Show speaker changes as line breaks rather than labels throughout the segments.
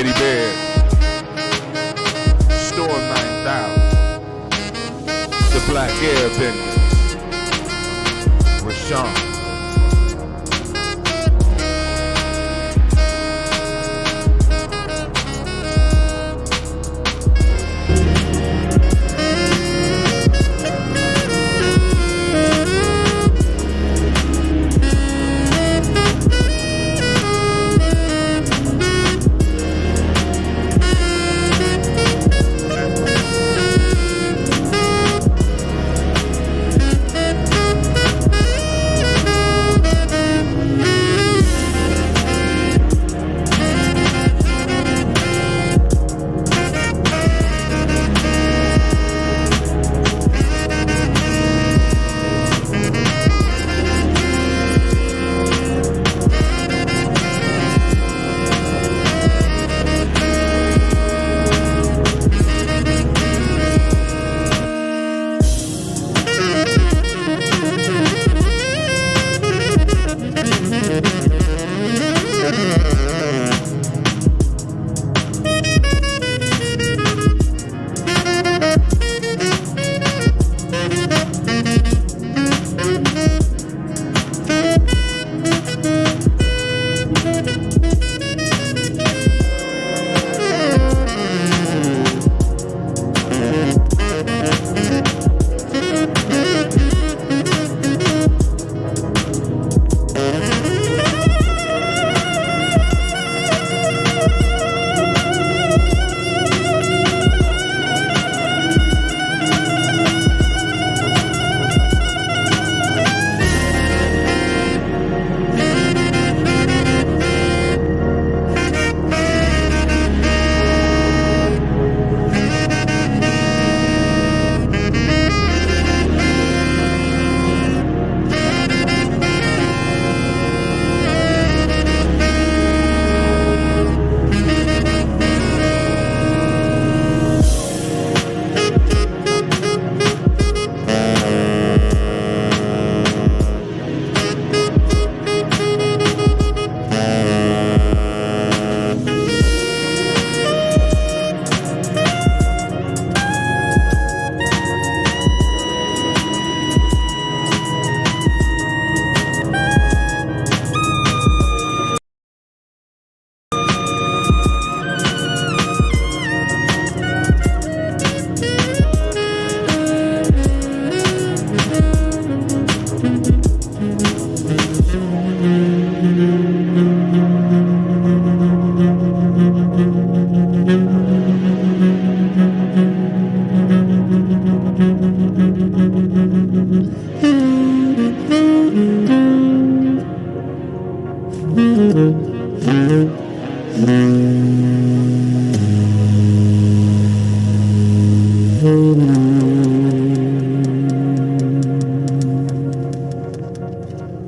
Teddy Bear, Storm 9000, the Black Airbender, Rashawn.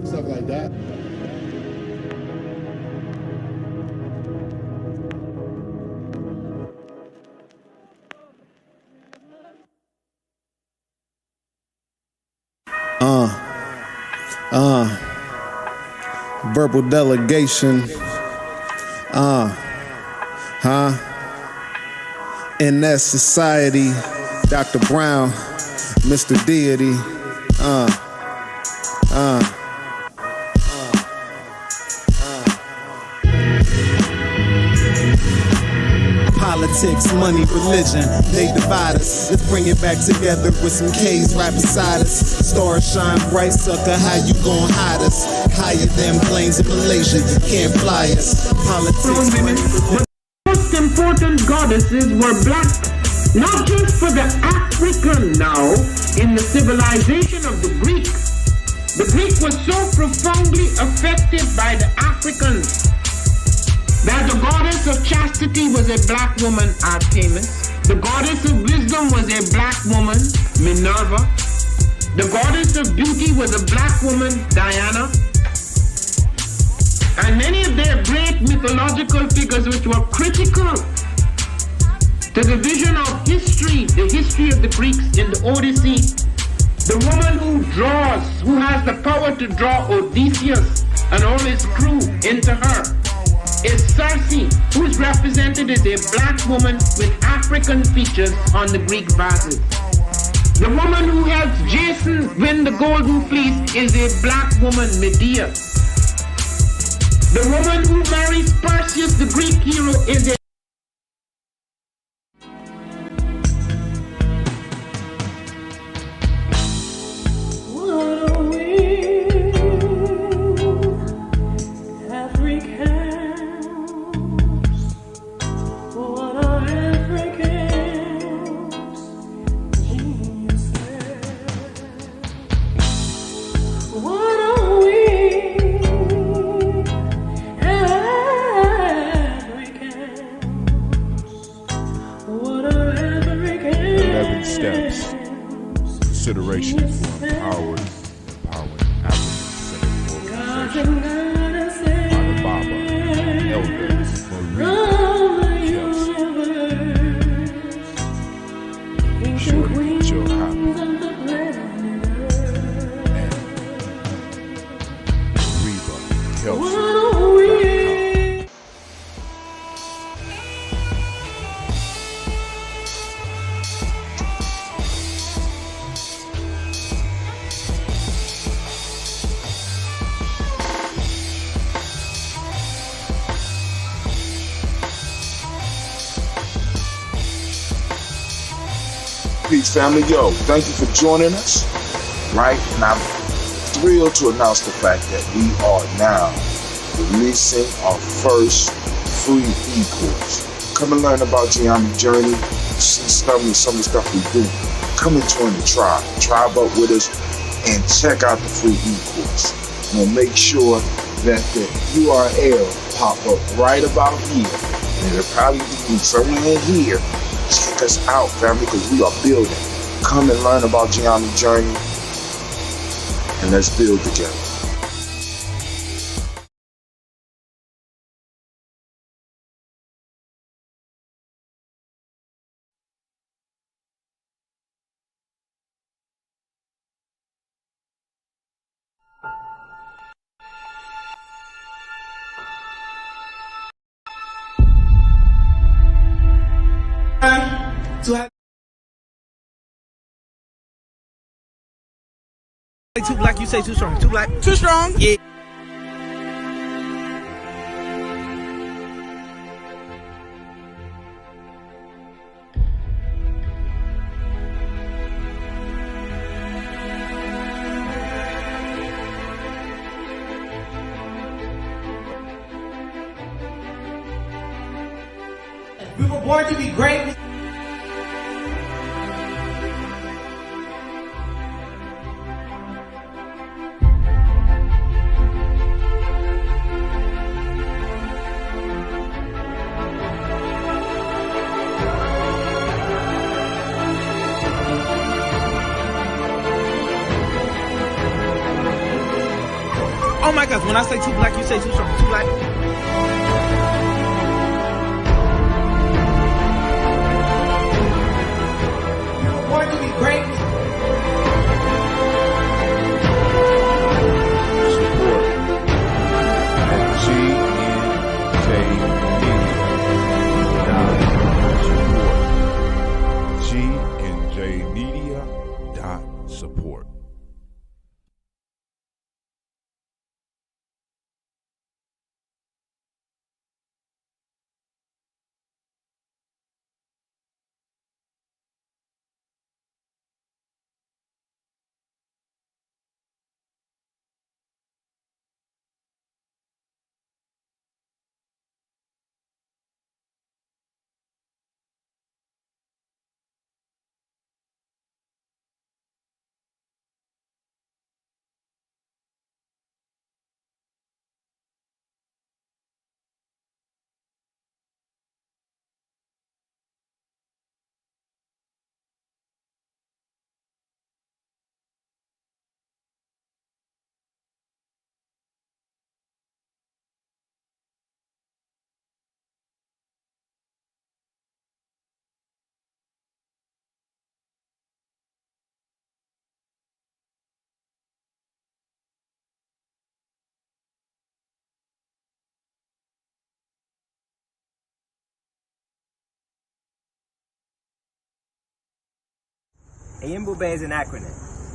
Stuff like that.
Verbal delegation. In that society, Dr. Brown, Mr. Deity. Politics, money, religion, they divide us. Let's bring it back together with some K's right beside us. Stars shine bright, sucker, how you gon' hide us? Higher than planes in Malaysia, you can't fly us. Politics, money, religion.
The most important goddesses were black, not just for the African now, in the civilization of the Greeks. The Greek was so profoundly affected by the Africans that the goddess of chastity was a black woman, Artemis. The goddess of wisdom was a black woman, Minerva. The goddess of beauty was a black woman, Diana. And many of their great mythological figures which were critical to the vision of history, the history of the Greeks in the Odyssey. The woman who draws, who has the power to draw Odysseus and all his crew into her, is Cersei, who is represented as a black woman with African features on the Greek vases. The woman who helps Jason win the Golden Fleece is a black woman, Medea. The woman who marries Perseus, the Greek hero, is a
Steps. Considerations for empowering African-centered organization. Father Baba, Elder Marie Kelsey. Be sure to get your copy. And Reba Kelsey.
Peace, family. Yo, thank you for joining us. Right? And I'm thrilled to announce the fact that we are now releasing our first free e-course. Come and learn about Geometry Journey, see some of the stuff we do. Come and join the tribe. Tribe up with us and check out the free e-course. We'll make sure that the URL pop up right about here. And it'll probably be somewhere in here. Check us out, family, because we are building. Come and learn about Geometry Journey, and let's build together.
Too black, you say too strong. Too black, too strong. Yeah. We were born to be great. Oh my gosh, when I say too black, you say too strong. Too black. We were born to be great.
Support at GNJMedia. GNJMedia.support.
Mbube is an acronym.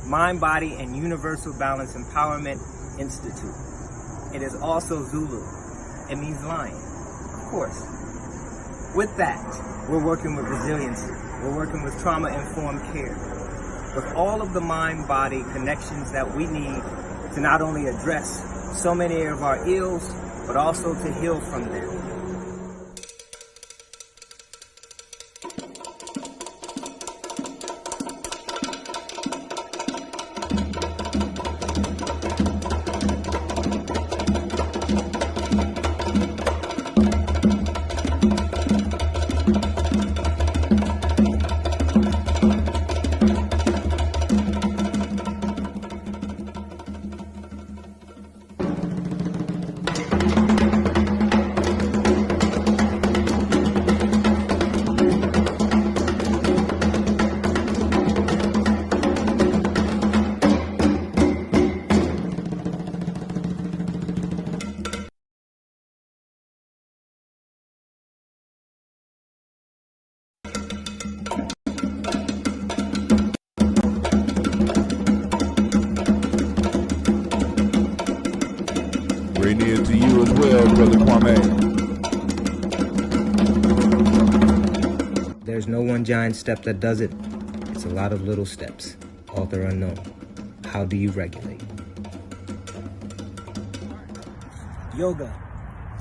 Mind, Body, and Universal Balance Empowerment Institute. It is also Zulu. It means lion, of course. With that, we're working with resiliency. We're working with trauma-informed care. With all of the mind-body connections that we need to not only address so many of our ills, but also to heal from them.
Rainier to you as well, Brother Kwame.
There's no one giant step that does it. It's a lot of little steps. Author unknown. How do you regulate? Yoga,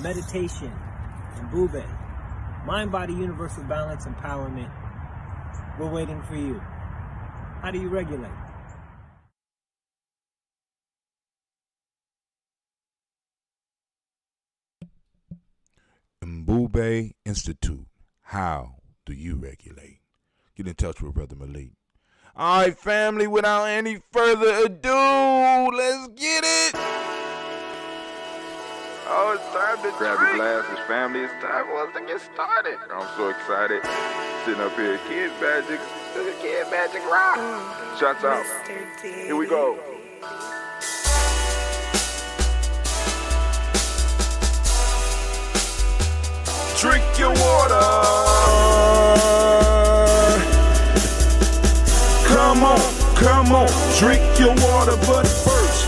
meditation, and Mbube. Mind, Body, Universal Balance, Empowerment. We're waiting for you. How do you regulate?
Mbube Institute. How do you regulate? Get in touch with Brother Malik. All right, family, without any further ado, let's get it.
Oh, it's time to grab your glasses, family. It's time for us to get started. I'm so excited. Sitting up here, Kid Magic, Kid Magic Rock. Shots out. Here we go.
Drink your water. Come on, drink your water, but first,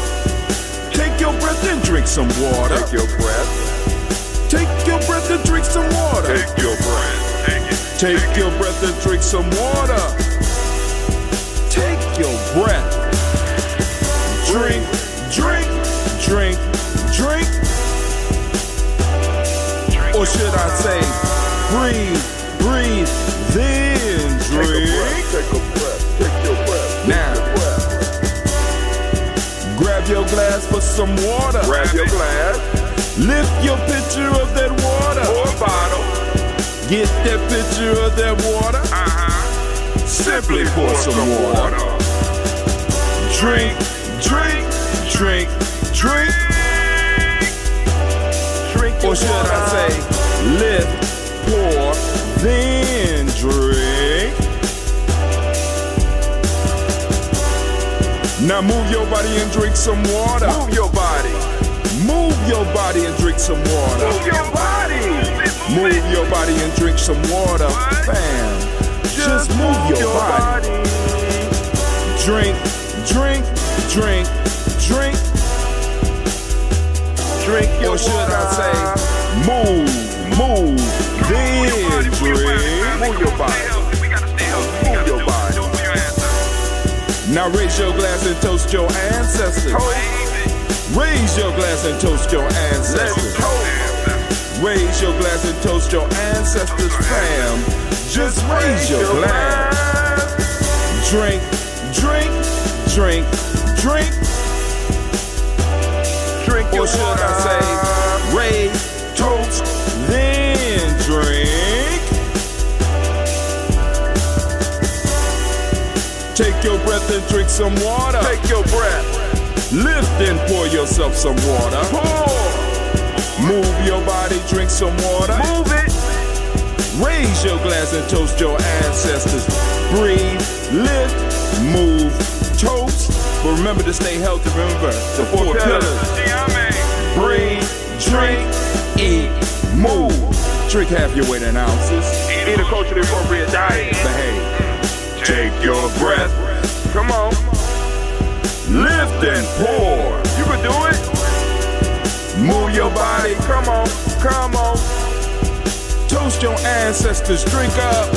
take your breath and drink some water.
Take your breath.
Take your breath and drink some water.
Take your breath. Take it.
Take your breath and drink some water. Take your breath. Drink, drink, drink, drink. Or should I say, breathe, breathe, then drink.
Take a breath. Take your breath.
Now, grab your glass for some water.
Grab your glass.
Lift your pitcher of that water.
Or bottle.
Get that pitcher of that water. Simply pour some water. Drink, drink, drink, drink. Drink. Or should I say, lift, pour, then drink. Now move your body and drink some water.
Move your body.
Move your body and drink some water.
Move your body.
Move your body and drink some water. Bam. Just move your body. Drink, drink, drink, drink.
Drink your
or should
water.
I say, move, then drink.
Move your body. Move your body.
Now raise your glass and toast your ancestors. Raise your glass and toast your ancestors. Raise your glass and toast your ancestors, fam. Just raise your glass. Drink, drink, drink, drink.
Drink your
or should
water.
I say, raise, toast, then drink. Take your breath and drink some water.
Take your breath.
Lift and pour yourself some water.
Pour.
Move your body, drink some water.
Move it.
Raise your glass and toast your ancestors. Breathe, lift, move, toast. But remember to stay healthy. Remember the four pillars. Breathe, drink, eat, move. Drink half your weight in ounces.
Eat a culturally appropriate diet.
Behave. Take your breath.
Come on. Lift and pour. You can do it. Move your body. Come on. Come on.
Toast your ancestors, drink up.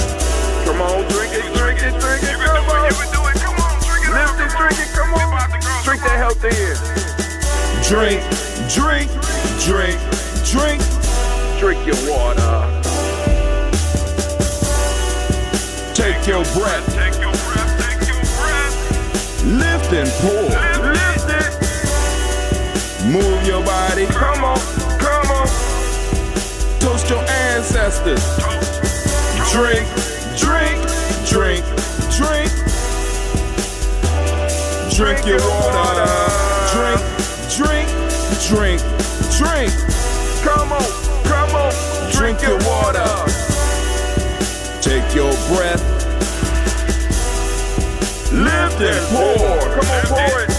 Come on, drink it, drink it, drink it. Come on. You can do it. Come on, drink it. Lift it, drink it. Come on. Drink that health in.
Drink, drink, drink, drink.
Drink your water.
Take your breath.
Take your breath. Take your breath.
Lift and pour.
Lift it.
Move your body.
Come on. Come on.
Toast your ancestors. Drink, drink, drink, drink. Drink your water. Drink, drink, drink, drink.
Come on. Come on.
Drink your water. Take your breath.
Lift and pour. Come on, pour it.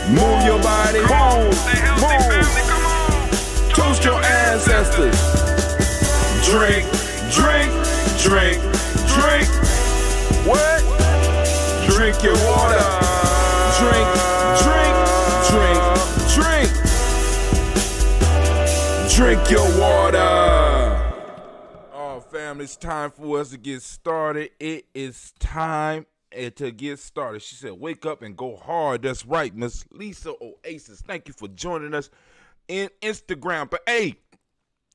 Move your body.
Move. Come on.
Toast your ancestors. Drink, drink, drink, drink.
What?
Drink your water. Drink, drink, drink, drink. Drink your water. Oh, family, it's time for us to get started. It is time to get started. She said, wake up and go hard. That's right, Miss Lisa Oasis. Thank you for joining us in Instagram. But hey,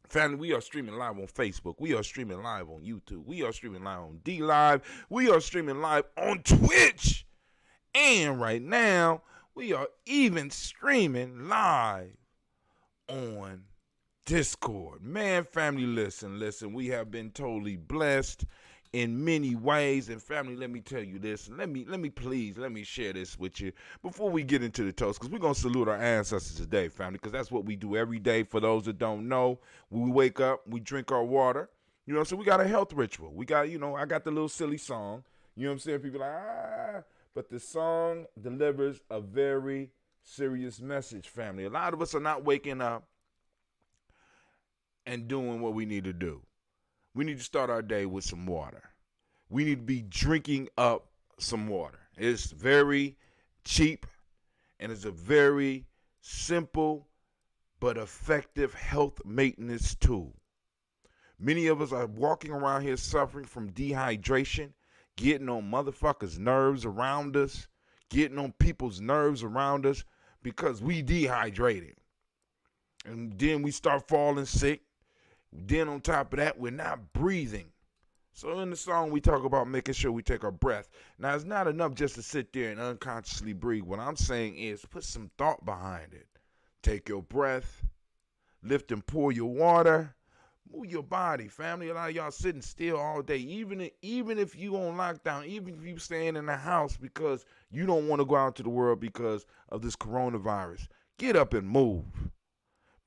family, we are streaming live on Facebook. We are streaming live on YouTube. We are streaming live on D-Live. We are streaming live on Twitch. And right now, we are even streaming live on Discord. Man, family, listen. We have been totally blessed in many ways. And family, let me tell you this. Let me share this with you before we get into the toast, because we're going to salute our ancestors today, family, because that's what we do every day. For those that don't know, when we wake up, we drink our water. You know, so we got a health ritual. We got, I got the little silly song. You know what I'm saying? People like, but the song delivers a very serious message, family. A lot of us are not waking up and doing what we need to do. We need to start our day with some water. We need to be drinking up some water. It's very cheap, and it's a very simple but effective health maintenance tool. Many of us are walking around here suffering from dehydration, getting on motherfuckers' nerves around us, getting on people's nerves around us because we dehydrated. And then we start falling sick. Then on top of that, we're not breathing. So in the song, we talk about making sure we take our breath. Now, it's not enough just to sit there and unconsciously breathe. What I'm saying is put some thought behind it. Take your breath, lift and pour your water, move your body, family. A lot of y'all sitting still all day. Even if you on lockdown, even if you staying in the house because you don't want to go out to the world because of this coronavirus, get up and move.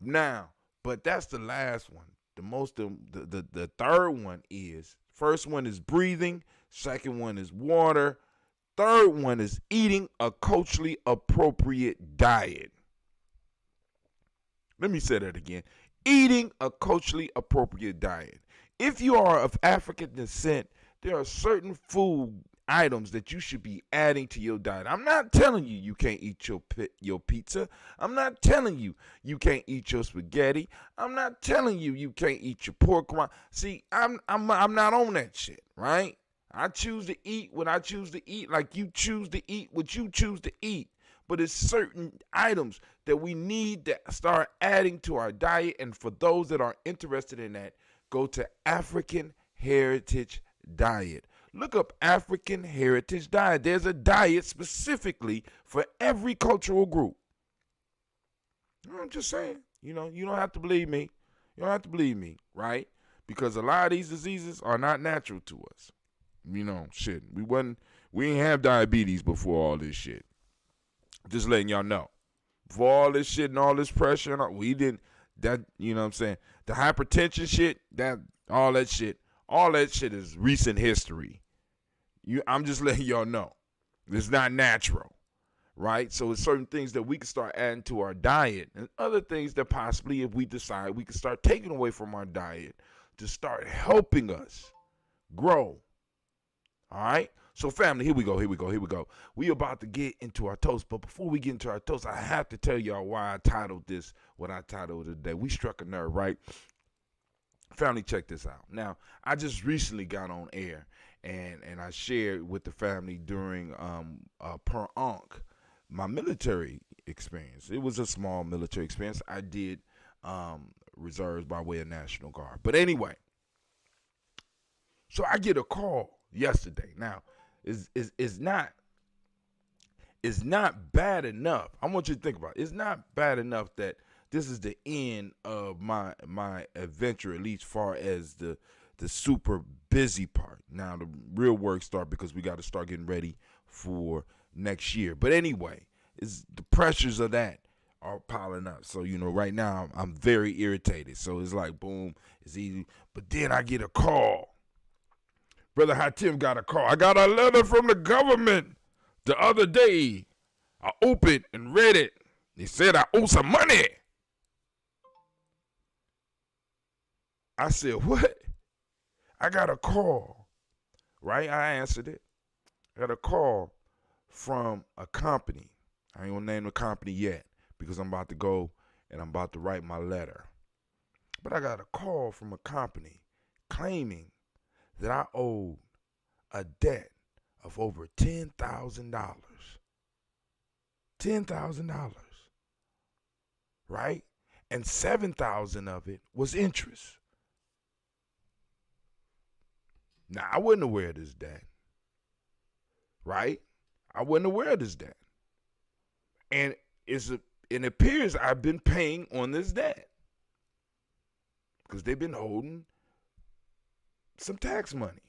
Now, but that's the last one. The third one is, first one is breathing, second one is water, third one is eating a culturally appropriate diet. Let me say that again. Eating a culturally appropriate diet. If you are of African descent, there are certain food items that you should be adding to your diet. I'm not telling you you can't eat your pizza. I'm not telling you you can't eat your spaghetti. I'm not telling you you can't eat your pork rind. See, I'm not on that shit, right? I choose to eat what I choose to eat, like you choose to eat what you choose to eat. But it's certain items that we need to start adding to our diet. And for those that are interested in that, go to African Heritage Diet. Look up African Heritage Diet. There's a diet specifically for every cultural group. I'm just saying, you don't have to believe me. You don't have to believe me, right? Because a lot of these diseases are not natural to us. Shit. We ain't have diabetes before all this shit. Just letting y'all know. Before all this shit and all this pressure, we didn't, that, you know what I'm saying? The hypertension shit, all that shit is recent history. I'm just letting y'all know. It's not natural, right? So it's certain things that we can start adding to our diet and other things that possibly, if we decide, we can start taking away from our diet to start helping us grow, all right? So family, here we go. We about to get into our toast, but before we get into our toast, I have to tell y'all why I titled this what I titled today. We struck a nerve, right? Family, check this out. Now, I just recently got on air, and I shared with the family during per Ankh my military experience. It was a small military experience. I did reserves by way of National Guard. But anyway, so I get a call yesterday. Now, it's not bad enough. I want you to think about it. It's not bad enough that this is the end of my adventure, at least far as the super busy part. Now the real work start because we got to start getting ready for next year. But anyway, it's the pressures of that are piling up. So, right now I'm very irritated. So it's like, boom, it's easy. But then I get a call. Brother Hatim got a call. I got a letter from the government the other day. I opened and read it. They said I owe some money. I said, what? I got a call, right? I answered it. I got a call from a company. I ain't gonna name the company yet because I'm about to go and I'm about to write my letter. But I got a call from a company claiming that I owed a debt of over $10,000. $10,000, right? And $7,000 of it was interest. Now, I wasn't aware of this debt, right? I wasn't aware of this debt. And it appears I've been paying on this debt because they've been holding some tax money.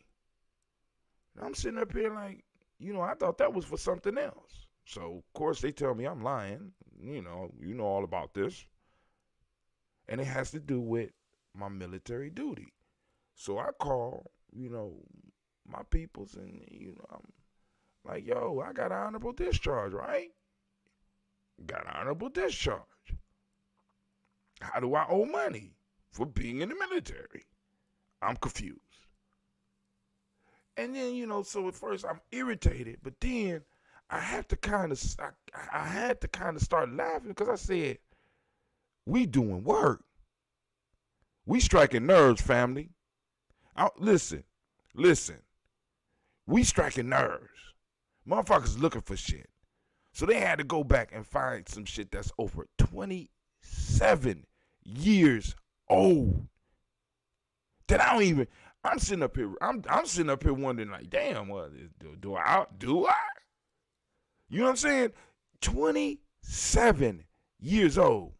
And I'm sitting up here like, I thought that was for something else. So, of course, they tell me I'm lying. You know all about this. And it has to do with my military duty. So I call, my peoples and, I'm like, yo, I got honorable discharge, right? Got honorable discharge. How do I owe money for being in the military? I'm confused. And then, so at first I'm irritated, but then I had to kind of start laughing because I said, we doing work. We striking nerves, family. Listen. We striking nerves. Motherfuckers looking for shit. So they had to go back and find some shit that's over 27 years old. That I'm sitting up here wondering like, damn, what do I? You know what I'm saying? 27 years old.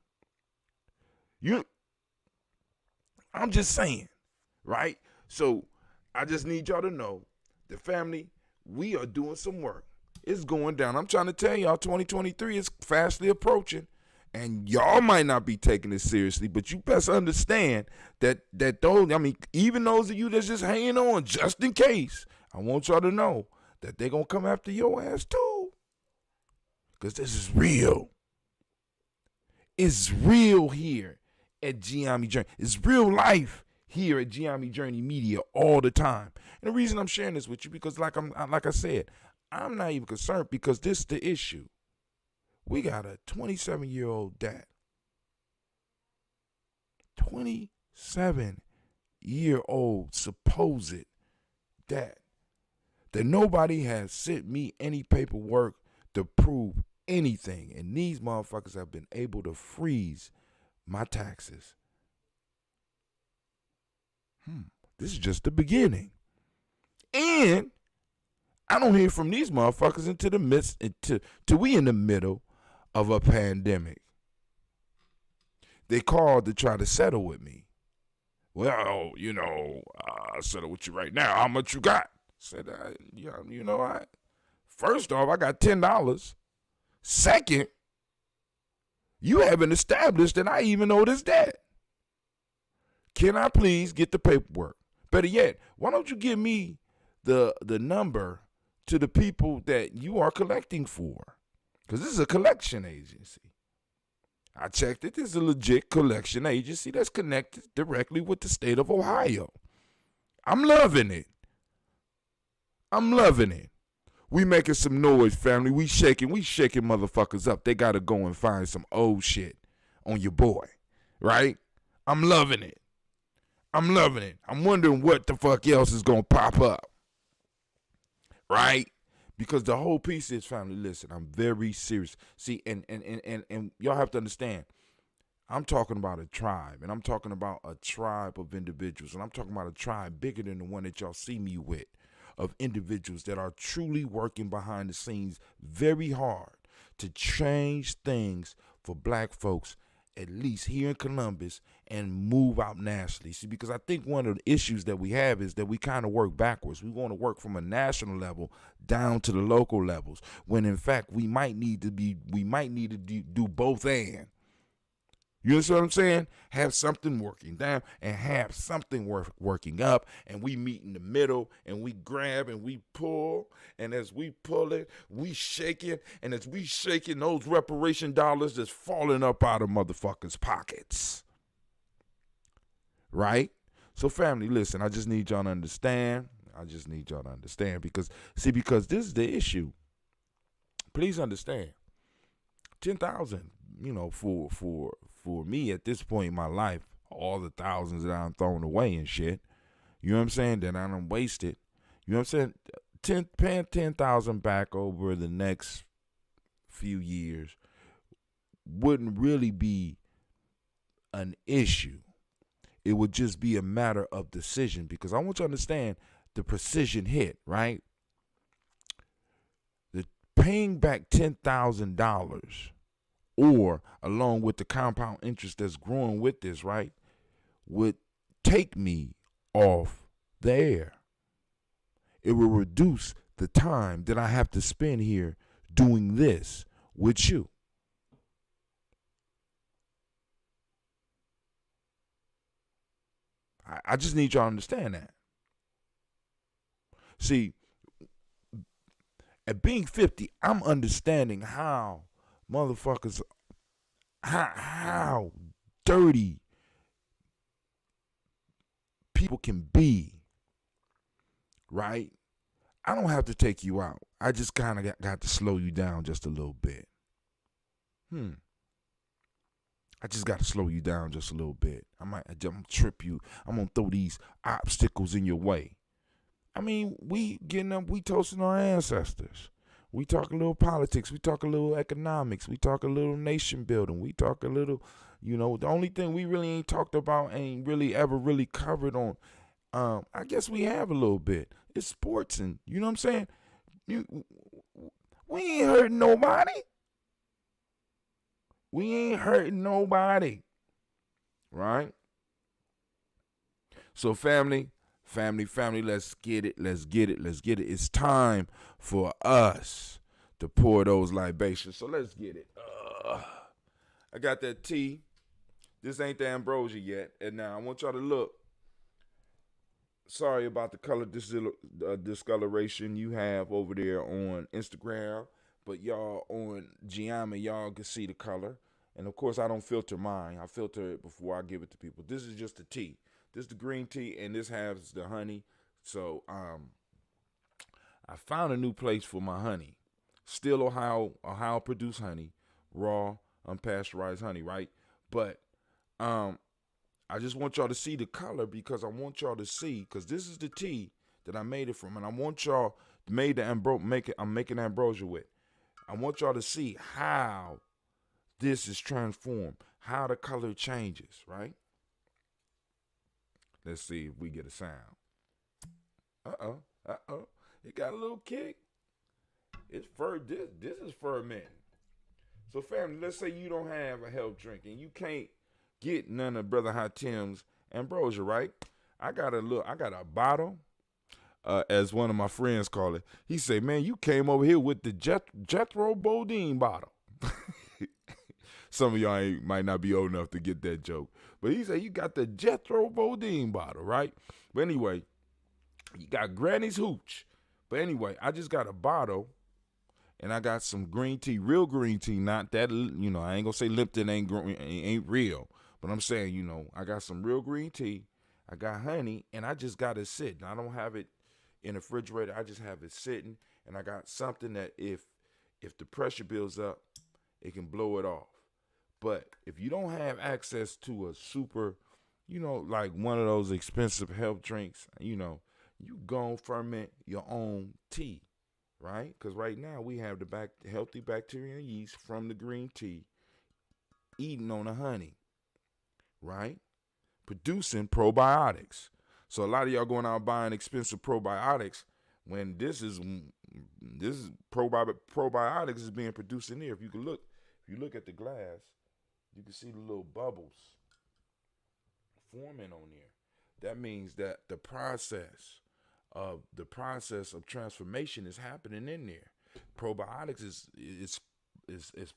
I'm just saying, right? So I just need y'all to know, the family, we are doing some work. It's going down. I'm trying to tell y'all, 2023 is fastly approaching, and y'all might not be taking it seriously, but you best understand that even those of you that's just hanging on just in case, I want y'all to know that they're going to come after your ass too. Because this is real. It's real here at GNJMedia. It's real life here at GNJMedia all the time. And the reason I'm sharing this with you, because like I said, I'm not even concerned because this is the issue. We got a 27-year-old dad. 27-year-old supposed dad. That nobody has sent me any paperwork to prove anything. And these motherfuckers have been able to freeze my taxes. This is just the beginning. And I don't hear from these motherfuckers until we in the middle of a pandemic. They called to try to settle with me. Well, I'll settle with you right now. How much you got? I said, first off, I got $10. Second, you haven't established that I even owe this debt. Can I please get the paperwork? Better yet, why don't you give me the number to the people that you are collecting for? Because this is a collection agency. I checked it. This is a legit collection agency that's connected directly with the state of Ohio. I'm loving it. We making some noise, family. We shaking motherfuckers up. They gotta go and find some old shit on your boy, right? I'm loving it. I'm wondering what the fuck else is gonna pop up, right? Because the whole piece is, family, listen, I'm very serious. See, and y'all have to understand, I'm talking about a tribe, and I'm talking about a tribe of individuals, and I'm talking about a tribe bigger than the one that y'all see me with, of individuals that are truly working behind the scenes very hard to change things for black folks, at least here in Columbus, and move out nationally. See, because I think one of the issues that we have is that we kind of work backwards. We want to work from a national level down to the local levels, when in fact we might need to do both and. You understand what I'm saying? Have something working down and have something working up, and we meet in the middle, and we grab and we pull, and as we pull it, we shake it, and as we shaking, those reparation dollars just falling up out of motherfuckers' pockets. Right? So family, listen, I just need y'all to understand. Because this is the issue. Please understand. 10,000, for me at this point in my life, all the thousands that I'm throwing away and shit, you know what I'm saying, that I done wasted, you know what I'm saying, paying 10,000 back over the next few years wouldn't really be an issue. It would just be a matter of decision, because I want you to understand the precision hit, right? The paying back $10,000, or along with the compound interest that's growing with this, right, would take me off the air. It will reduce the time that I have to spend here doing this with you. I just need y'all to understand that. See, at being 50, I'm understanding how motherfuckers, how dirty people can be, right? I don't have to take you out. I just kind of got to slow you down just a little bit. I just got to slow you down just a little bit. I'm gonna trip you. I'm gonna throw these obstacles in your way. I mean, we getting up, we toasting our ancestors. We talk a little politics. We talk a little economics. We talk a little nation building. We talk a little, the only thing we really ain't talked about, ain't really ever really covered on, I guess we have a little bit. It's sports, and you know what I'm saying? We ain't hurting nobody. We ain't hurting nobody. Right? So family, let's get it. It's time for us to pour those libations. So let's get it. I got that tea. This ain't the ambrosia yet. And now I want y'all to look. Sorry about the color discoloration you have over there on Instagram. But y'all on GNJMedia, y'all can see the color. And of course, I don't filter mine. I filter it before I give it to people. This is just the tea. This is the green tea, and this has the honey. So I found a new place for my honey. Still Ohio produced honey, raw, unpasteurized honey, right? But I just want y'all to see the color, because I want y'all to see, because this is the tea that I made it from, and I want y'all I'm making ambrosia with. I want y'all to see how this is transformed, how the color changes, right? Let's see if we get a sound. It got a little kick. It's this is fermenting. So family, let's say you don't have a health drink and you can't get none of Brother Hatim's ambrosia, right? I got a bottle, as one of my friends call it. He say, man, you came over here with the Jethro Bodine bottle. Some of y'all might not be old enough to get that joke. But he said, you got the Jethro Bodine bottle, right? But anyway, you got Granny's Hooch. But anyway, I just got a bottle, and I got some green tea, real green tea, not that, I ain't going to say Lipton ain't real. But I'm saying, I got some real green tea. I got honey, and I just got it sitting. I don't have it in the refrigerator. I just have it sitting, and I got something that if the pressure builds up, it can blow it off. But if you don't have access to a super, like one of those expensive health drinks, you go and ferment your own tea, right? Because right now we have the healthy bacteria and yeast from the green tea eating on the honey, right? Producing probiotics. So a lot of y'all going out buying expensive probiotics when this is probiotics is being produced in there. If you look at the glass, you can see the little bubbles forming on there. That means that the process of transformation is happening in there. Probiotics is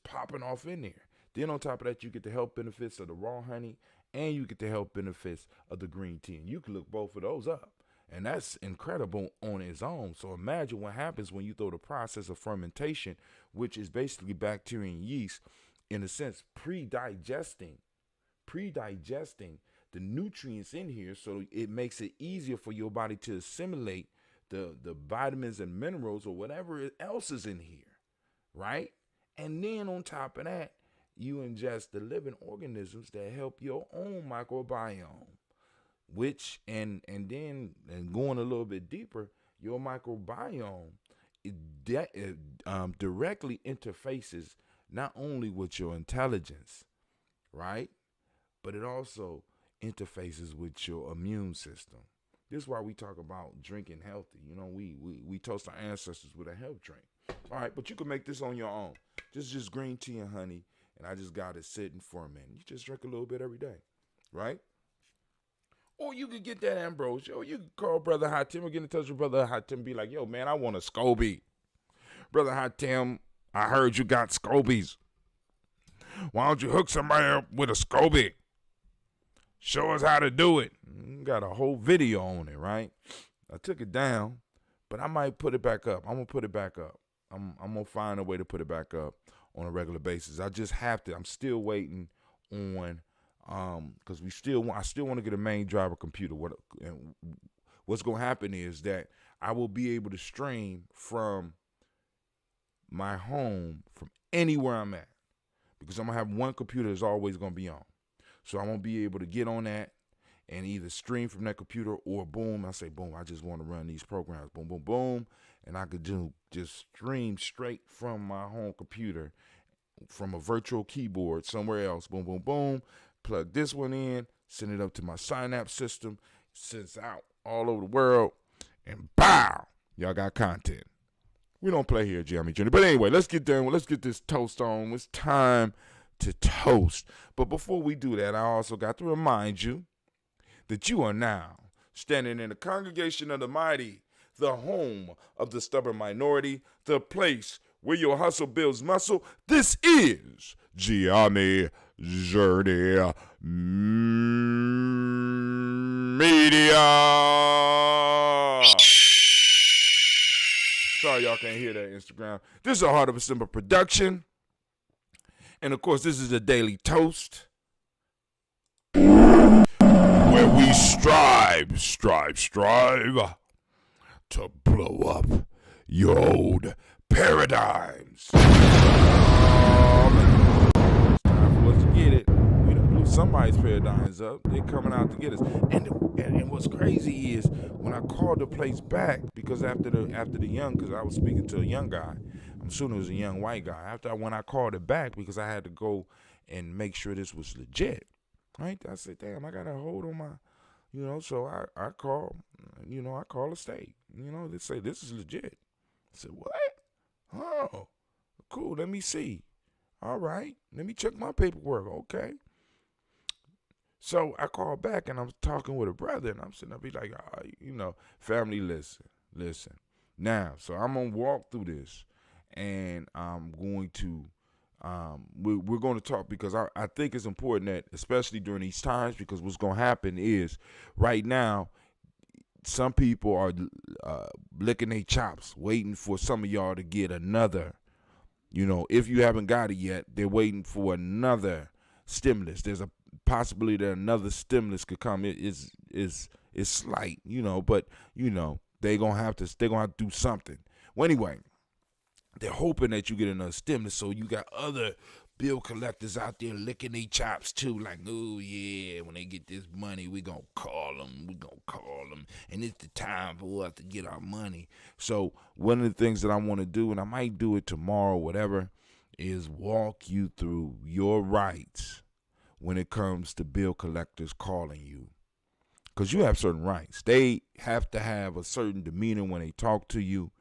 popping off in there. Then on top of that, you get the health benefits of the raw honey, and you get the health benefits of the green tea. And you can look both of those up. And that's incredible on its own. So imagine what happens when you throw the process of fermentation, which is basically bacteria and yeast, in a sense, pre-digesting the nutrients in here, so it makes it easier for your body to assimilate the vitamins and minerals or whatever else is in here, right? And then on top of that, you ingest the living organisms that help your own microbiome, which and going a little bit deeper, your microbiome directly interfaces not only with your intelligence, right, but it also interfaces with your immune system. This is why we talk about drinking healthy. We toast our ancestors with a health drink. All right, but you can make this on your own. Just green tea and honey, and I just got it sitting for a minute. You just drink a little bit every day, right? Or you could get that ambrosia. Or you could call Brother Hatim or get in touch with Brother Hatim and be like, yo, man, I want a SCOBY. Brother Hatim, I heard you got SCOBYs. Why don't you hook somebody up with a SCOBY? Show us how to do it. Got a whole video on it, right? I took it down, but I might put it back up. I'm going to put it back up. I'm going to find a way to put it back up on a regular basis. I just have to. I'm still waiting on, because I still want to get a main driver computer. What's going to happen is that I will be able to stream from my home from anywhere I'm at, because I'm going to have one computer that's always going to be on. So I'm going to be able to get on that and either stream from that computer or boom, I say, boom, I just want to run these programs. Boom, boom, boom. And I could just stream straight from my home computer from a virtual keyboard somewhere else. Boom, boom, boom. Plug this one in, send it up to my Synapse system, sends out all over the world, and bow, y'all got content. We don't play here at GNJMedia. But anyway, let's get done. Let's get this toast on. It's time to toast. But before we do that, I also got to remind you that you are now standing in the congregation of the mighty, the home of the stubborn minority, the place where your hustle builds muscle. This is GNJMedia. Sorry y'all can't hear that Instagram. This is a Heart of a Simple production. And of course, this is a daily toast where we strive to blow up your old paradigms. It's time for us to get it. We done blew somebody's paradigms up. They're coming out to get us. And what's crazy is when I called the place back, because after the young, because I was speaking to a young guy, I'm assuming it was a young white guy. When I called it back, because I had to go and make sure this was legit, right? I said, damn, I got a hold on my, so I call the state. They say, this is legit. I said, what? Oh, cool, let me see. All right, let me check my paperwork, okay. So I called back, and I'm talking with a brother, and I'm sitting up, he's like, family, listen. Now, so I'm going to walk through this. And I'm going to, we're going to talk, because I think it's important that, especially during these times, because what's going to happen is right now, some people are licking their chops, waiting for some of y'all to get another, if you haven't got it yet, they're waiting for another stimulus. There's a possibility that another stimulus could come. It's slight, but they're gonna have to do something. Well, anyway, they're hoping that you get enough stimulus, so you got other bill collectors out there licking their chops too, like, oh yeah, when they get this money, we gonna call them, and it's the time for us to get our money. So one of the things that I want to do, and I might do it tomorrow, whatever, is walk you through your rights when it comes to bill collectors calling you. Because you have certain rights. They have to have a certain demeanor when they talk to you.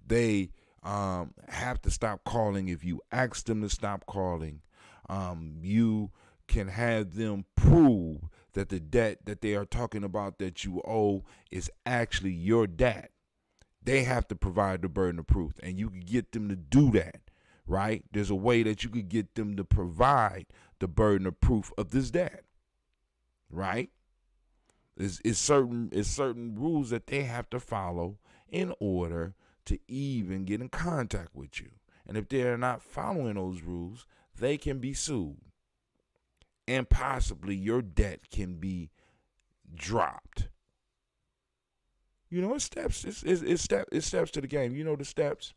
They have to stop calling if you ask them to stop calling. You can have them prove that the debt that they are talking about that you owe is actually your debt. They have to provide the burden of proof, and you can get them to do that, right? There's a way that you could get them to provide the burden of proof of this debt, right? It's certain rules that they have to follow in order to even get in contact with you. And if they're not following those rules, they can be sued. And possibly your debt can be dropped. You know, it's steps. It's steps to the game. You know the steps.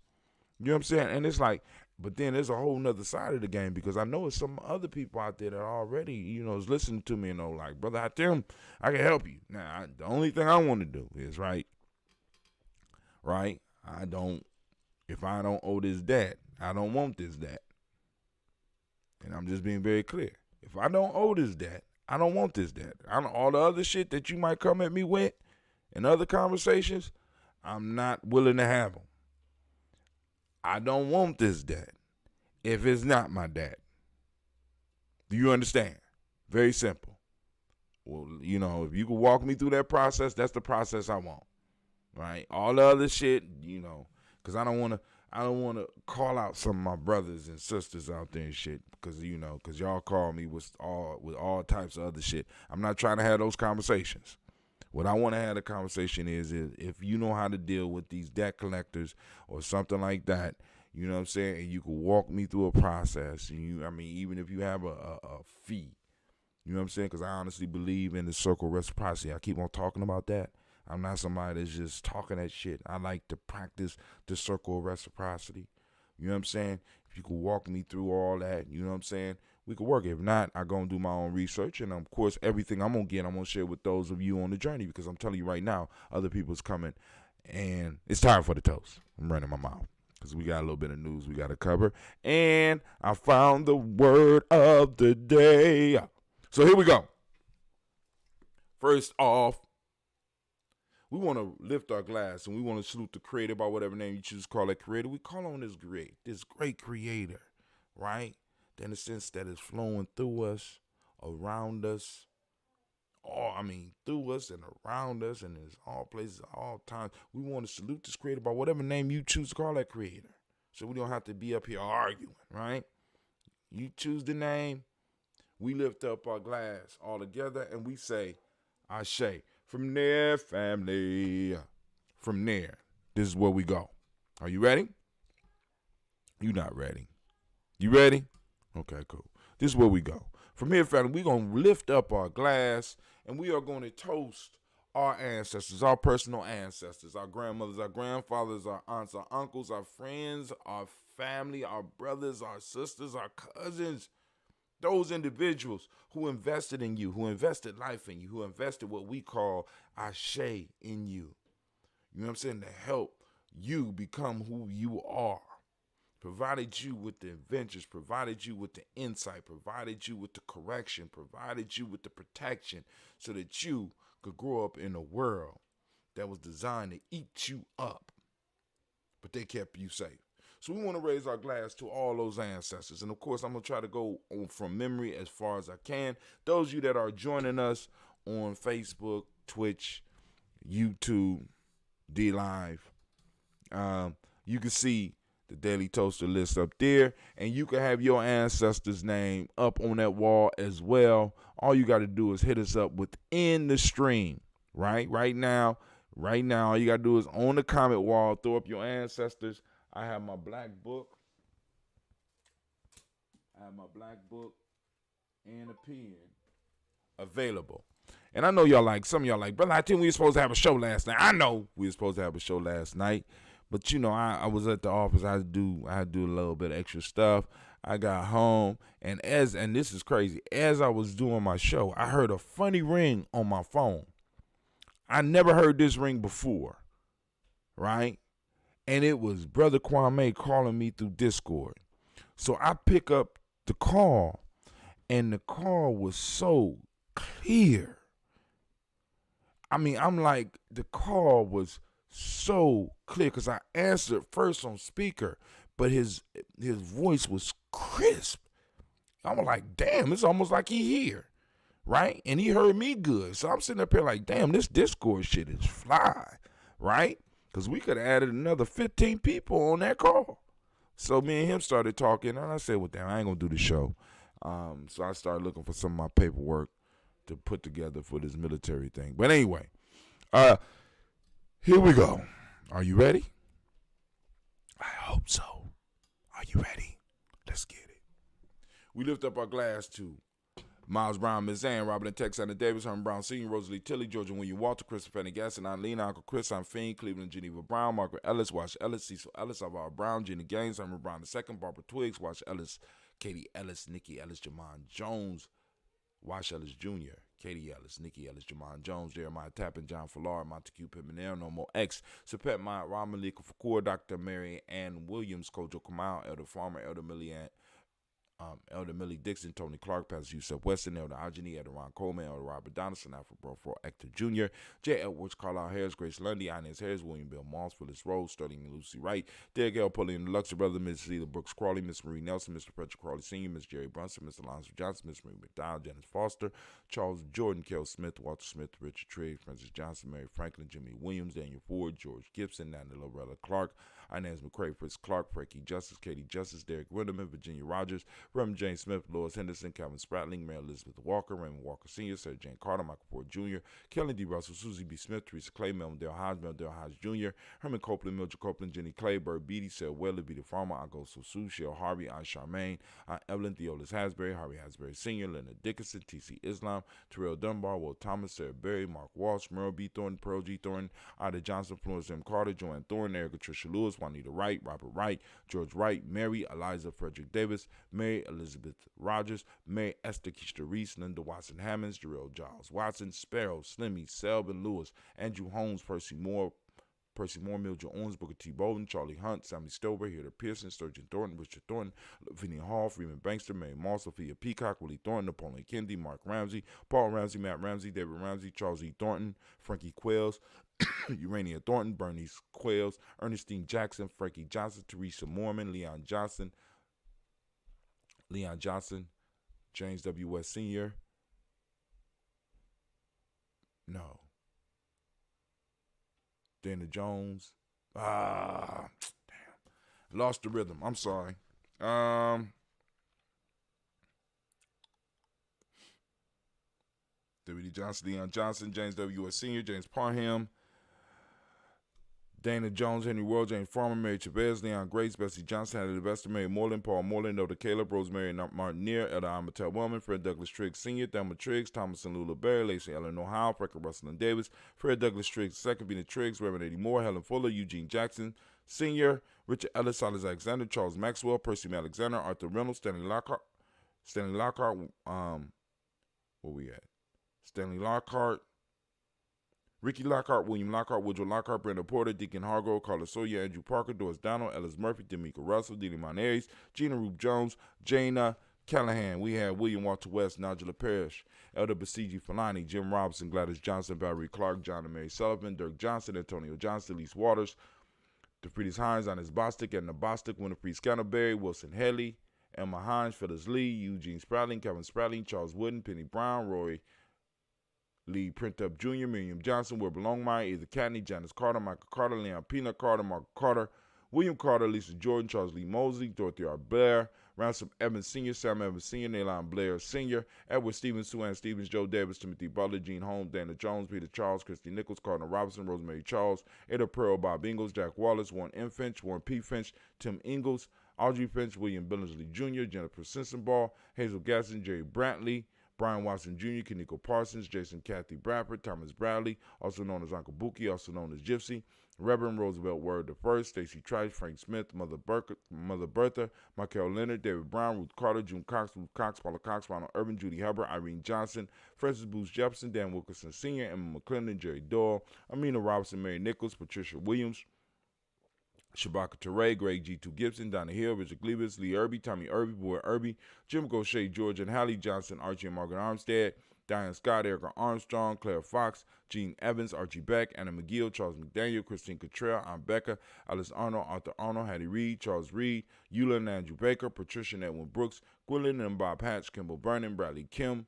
You know what I'm saying? And it's like, but then there's a whole nother side of the game, because I know it's some other people out there that already, is listening to me and know, like, brother, I can help you. Now, the only thing I want to do is, right? If I don't owe this debt, I don't want this debt. And I'm just being very clear. If I don't owe this debt, I don't want this debt. All the other shit that you might come at me with in other conversations, I'm not willing to have them. I don't want this debt if it's not my debt. Do you understand? Very simple. Well, if you can walk me through that process, that's the process I want. Right? All the other shit, because I don't want to call out some of my brothers and sisters out there and shit, because y'all call me with all types of other shit. I'm not trying to have those conversations. What I want to have a conversation is if you know how to deal with these debt collectors or something like that, you know what I'm saying, and you can walk me through a process, and even if you have a fee, you know what I'm saying, because I honestly believe in the circle of reciprocity. I keep on talking about that. I'm not somebody that's just talking that shit. I like to practice the circle of reciprocity. You know what I'm saying? If you could walk me through all that, you know what I'm saying, we could work. If not, I go and do my own research. And, of course, everything I'm going to get, I'm going to share with those of you on the journey, because I'm telling you right now, other people's coming. And it's time for the toast. I'm running my mouth because we got a little bit of news we got to cover. And I found the word of the day. So here we go. First off, we want to lift our glass and we want to salute the creator by whatever name you choose to call that creator. We call on this great creator, right? In the sense that it's flowing through us, around us, through us and around us, and in all places, all times. We want to salute this creator by whatever name you choose to call that creator. So we don't have to be up here arguing, right? You choose the name, we lift up our glass all together and we say, Ashe. From there, family. From there, this is where we go. Are you ready? You not ready. You ready? Okay, cool. This is where we go. From here, family, we're going to lift up our glass and we are going to toast our ancestors, our personal ancestors, our grandmothers, our grandfathers, our aunts, our uncles, our friends, our family, our brothers, our sisters, our cousins, those individuals who invested in you, who invested life in you, who invested what we call Ashe in you. You know what I'm saying? To help you become who you are. Provided you with the adventures, provided you with the insight, provided you with the correction, provided you with the protection so that you could grow up in a world that was designed to eat you up, but they kept you safe. So we want to raise our glass to all those ancestors. And, of course, I'm going to try to go on from memory as far as I can. Those of you that are joining us on Facebook, Twitch, YouTube, D-Live, you can see the Daily Toaster list up there, and you can have your ancestors' name up on that wall as well. All you got to do is hit us up within the stream, right? Right now, all you got to do is on the comment wall, throw up your ancestors. I have my black book. And a pen available. And I know y'all like, some of y'all like, brother, I think we were supposed to have a show last night. I know we were supposed to have a show last night. But, you know, I was at the office. I had to do a little bit of extra stuff. I got home, and this is crazy, as I was doing my show, I heard a funny ring on my phone. I never heard this ring before, right? And it was Brother Kwame calling me through Discord. So I pick up the call, and the call was so clear. I mean, I'm like, the call was so clear because I answered first on speaker, but his voice was crisp. I was like, damn, it's almost like he here, right? And he heard me good. So I'm sitting up here like, damn, this Discord shit is fly, right? Because we could have added another 15 people on that call. So me and him started talking, and I said, well, damn, I ain't going to do the show. So I started looking for some of my paperwork to put together for this military thing. But anyway, here we go. Are you ready? I hope so. Are you ready? Let's get it. We lift up our glass to Miles Brown, Miss Ann, Robert and Tex, Anna Davis, Herman Brown Sr., Rosalie Tilley, Georgia William Walter, Christopher Gasson, Lena, Uncle Chris, I'm Fiend, Cleveland, Geneva Brown, Margaret Ellis, Wash Ellis, Cecil Ellis, Alvaro Brown, Jenny Gaines, Herman Brown II, Barbara Twiggs, Wash Ellis, Katie Ellis, Nikki Ellis, Jamon Jones, Wash Ellis Jr., Katie Ellis, Nikki Ellis, Jamon Jones, Jeremiah Tappan, John Fallar, Montague Pimenel, No More X, Sapet Maya, Ron Malika Fakur, Dr. Mary Ann Williams, Kojo Kamal, Elder Farmer, Elder Millie Dixon, Tony Clark, Pastor Yusuf Weston, Elder Ajani, Elder Ron Coleman, Elder Robert Donaldson, Alfred Brofro, Hector Jr., J. Edwards, Carlisle Harris, Grace Lundy, Inez Harris, William Bill Moss, Phyllis Rose, Sterling and Lucy Wright, Derek L. Pulley and the Luxury Brother, Miss Cedar Brooks Crawley, Miss Marie Nelson, Mr. Frederick Crawley Sr., Miss Jerry Brunson, Mr. Alonzo Johnson, Miss Marie McDowell, Janice Foster, Charles Jordan, Kel Smith, Walter Smith, Richard Trigg, Francis Johnson, Mary Franklin, Jimmy Williams, Daniel Ford, George Gibson, Nana Lorella Clark, Inez McCrae, Fritz Clark, Frankie Justice, Katie Justice, Derek Winderman, Virginia Rogers, Reverend James Smith, Lois Henderson, Calvin Spratling, Mary Elizabeth Walker, Raymond Walker Sr., Sarah Jane Carter, Michael Ford Jr., Kelly D. Russell, Susie B. Smith, Teresa Clay, Melvin Dale Hodge Jr., Herman Copeland, Mildred Copeland, Jenny Clay, Bird Beatty, Sarah Weller, Beatty Farmer, Agosto Sue, Shell Harvey, Aunt Charmaine, Aunt Evelyn, Theolis Hasbury, Harvey Hasbury Sr., Leonard Dickinson, T.C. Islam, Terrell Dunbar, Will Thomas, Sarah Berry, Mark Walsh, Merle B. Thornton, Pearl G. Thornton, Ida Johnson, Florence M. Carter, Joanne Thornton, Erica Tricia Lewis, Juanita Wright, Robert Wright, George Wright, Mary Eliza Frederick Davis, Mary Elizabeth Rogers, Mary Esther Keisha Reese, Linda Watson Hammonds, Jarrell Giles Watson, Sparrow, Slimmy, Selvin Lewis, Andrew Holmes, Percy Moore, Mildred Owens, Booker T. Bolden, Charlie Hunt, Sammy Stover, Heather Pearson, Sturgeon Thornton, Richard Thornton, Lavinia Hall, Freeman Bankster, Mary Moss, Sophia Peacock, Willie Thornton, Napoleon Kennedy, Mark Ramsey, Paul Ramsey, Matt Ramsey, David Ramsey, Charles E. Thornton, Frankie Quails, Urania Thornton, Bernice Quails, Ernestine Jackson, Frankie Johnson, Teresa Mormon, Leon Johnson, James W. West Sr. No. Dana Jones. Damn. Lost the rhythm. I'm sorry. W.D. Johnson, Leon Johnson, James W. West Sr., James Parham, Dana Jones, Henry World, James Farmer, Mary Chavez, Leon Grace, Bessie Johnson, Hattie Levester, Mary Moreland, Paul Moreland, Elder Caleb, Rosemary Martinier, Elder Amatel Wellman, Fred Douglas Triggs Sr., Thelma Triggs, Thomas and Lula Berry, Lacey Eleanor Howe, Freckle Russell and Davis, Fred Douglas Triggs II, Vina Triggs, Reverend Eddie Moore, Helen Fuller, Eugene Jackson Sr., Richard Ellis, Silas Alexander, Charles Maxwell, Percy Alexander, Arthur Reynolds, Stanley Lockhart, where we at? Stanley Lockhart, Ricky Lockhart, William Lockhart, Woodrow Lockhart, Brenda Porter, Deacon Hargrove, Carla Sawyer, Andrew Parker, Doris Donald, Ellis Murphy, D'Amica Russell, Didi Monares, Gina Rube Jones, Jana Callahan. We have William Walter West, Nigella Parrish, Elder Basiji Falani, Jim Robinson, Gladys Johnson, Valerie Clark, John and Mary Sullivan, Dirk Johnson, Antonio Johnson, Elise Waters, DeFriedis Hines, Ines Bostic, Edna Bostic, Winifred Scanterberry, Wilson Haley, Emma Hines, Phyllis Lee, Eugene Spratling, Kevin Spratling, Charles Wooden, Penny Brown, Roy Lee Printup Jr., Miriam Johnson, Wilbur Longmire, Either Catney, Janice Carter, Michael Carter, Leon Peanut Carter, Mark Carter, William Carter, Lisa Jordan, Charles Lee Mosley, Dorothy R. Blair, Ransom Evans Sr., Sam Evans Sr., Naylon Blair Sr., Edward Stevens, Sue Stevens, Joe Davis, Timothy Butler, Gene Holmes, Dana Jones, Peter Charles, Christy Nichols, Cardinal Robinson, Rosemary Charles, Ada Pearl, Bob Ingalls, Jack Wallace, Warren M. Finch, Warren P. Finch, Tim Ingalls, Audrey Finch, William Billingsley Jr., Jennifer Sensenball, Hazel Gasson, Jerry Brantley,
Brian Watson Jr., Kaniko Parsons, Jason Kathy Bradford, Thomas Bradley, also known as Uncle Buki, also known as Gypsy, Reverend Roosevelt Word I, Stacey Trice, Frank Smith, Mother Bertha, Michael Leonard, David Brown, Ruth Carter, June Cox, Ruth Cox, Paula Cox, Ronald Urban, Judy Hubbard, Irene Johnson, Francis Booth Jefferson, Dan Wilkerson Sr., Emma McClendon, Jerry Doyle, Amina Robinson, Mary Nichols, Patricia Williams, Shabaka Teray, Greg G2 Gibson, Donna Hill, Richard Glebus, Lee Irby, Tommy Irby, Boy Irby, Jim Gaucher, George and Hallie Johnson, Archie and Margaret Armstead, Diane Scott, Erica Armstrong, Claire Fox, Gene Evans, Archie Beck, Anna McGill, Charles McDaniel, Christine Cottrell, Aunt Becca, Alice Arnold, Arthur Arnold, Hattie Reed, Charles Reed, Eula and Andrew Baker, Patricia and Edwin Brooks, Gwilyn and Bob Hatch, Kimball Vernon, Bradley Kim,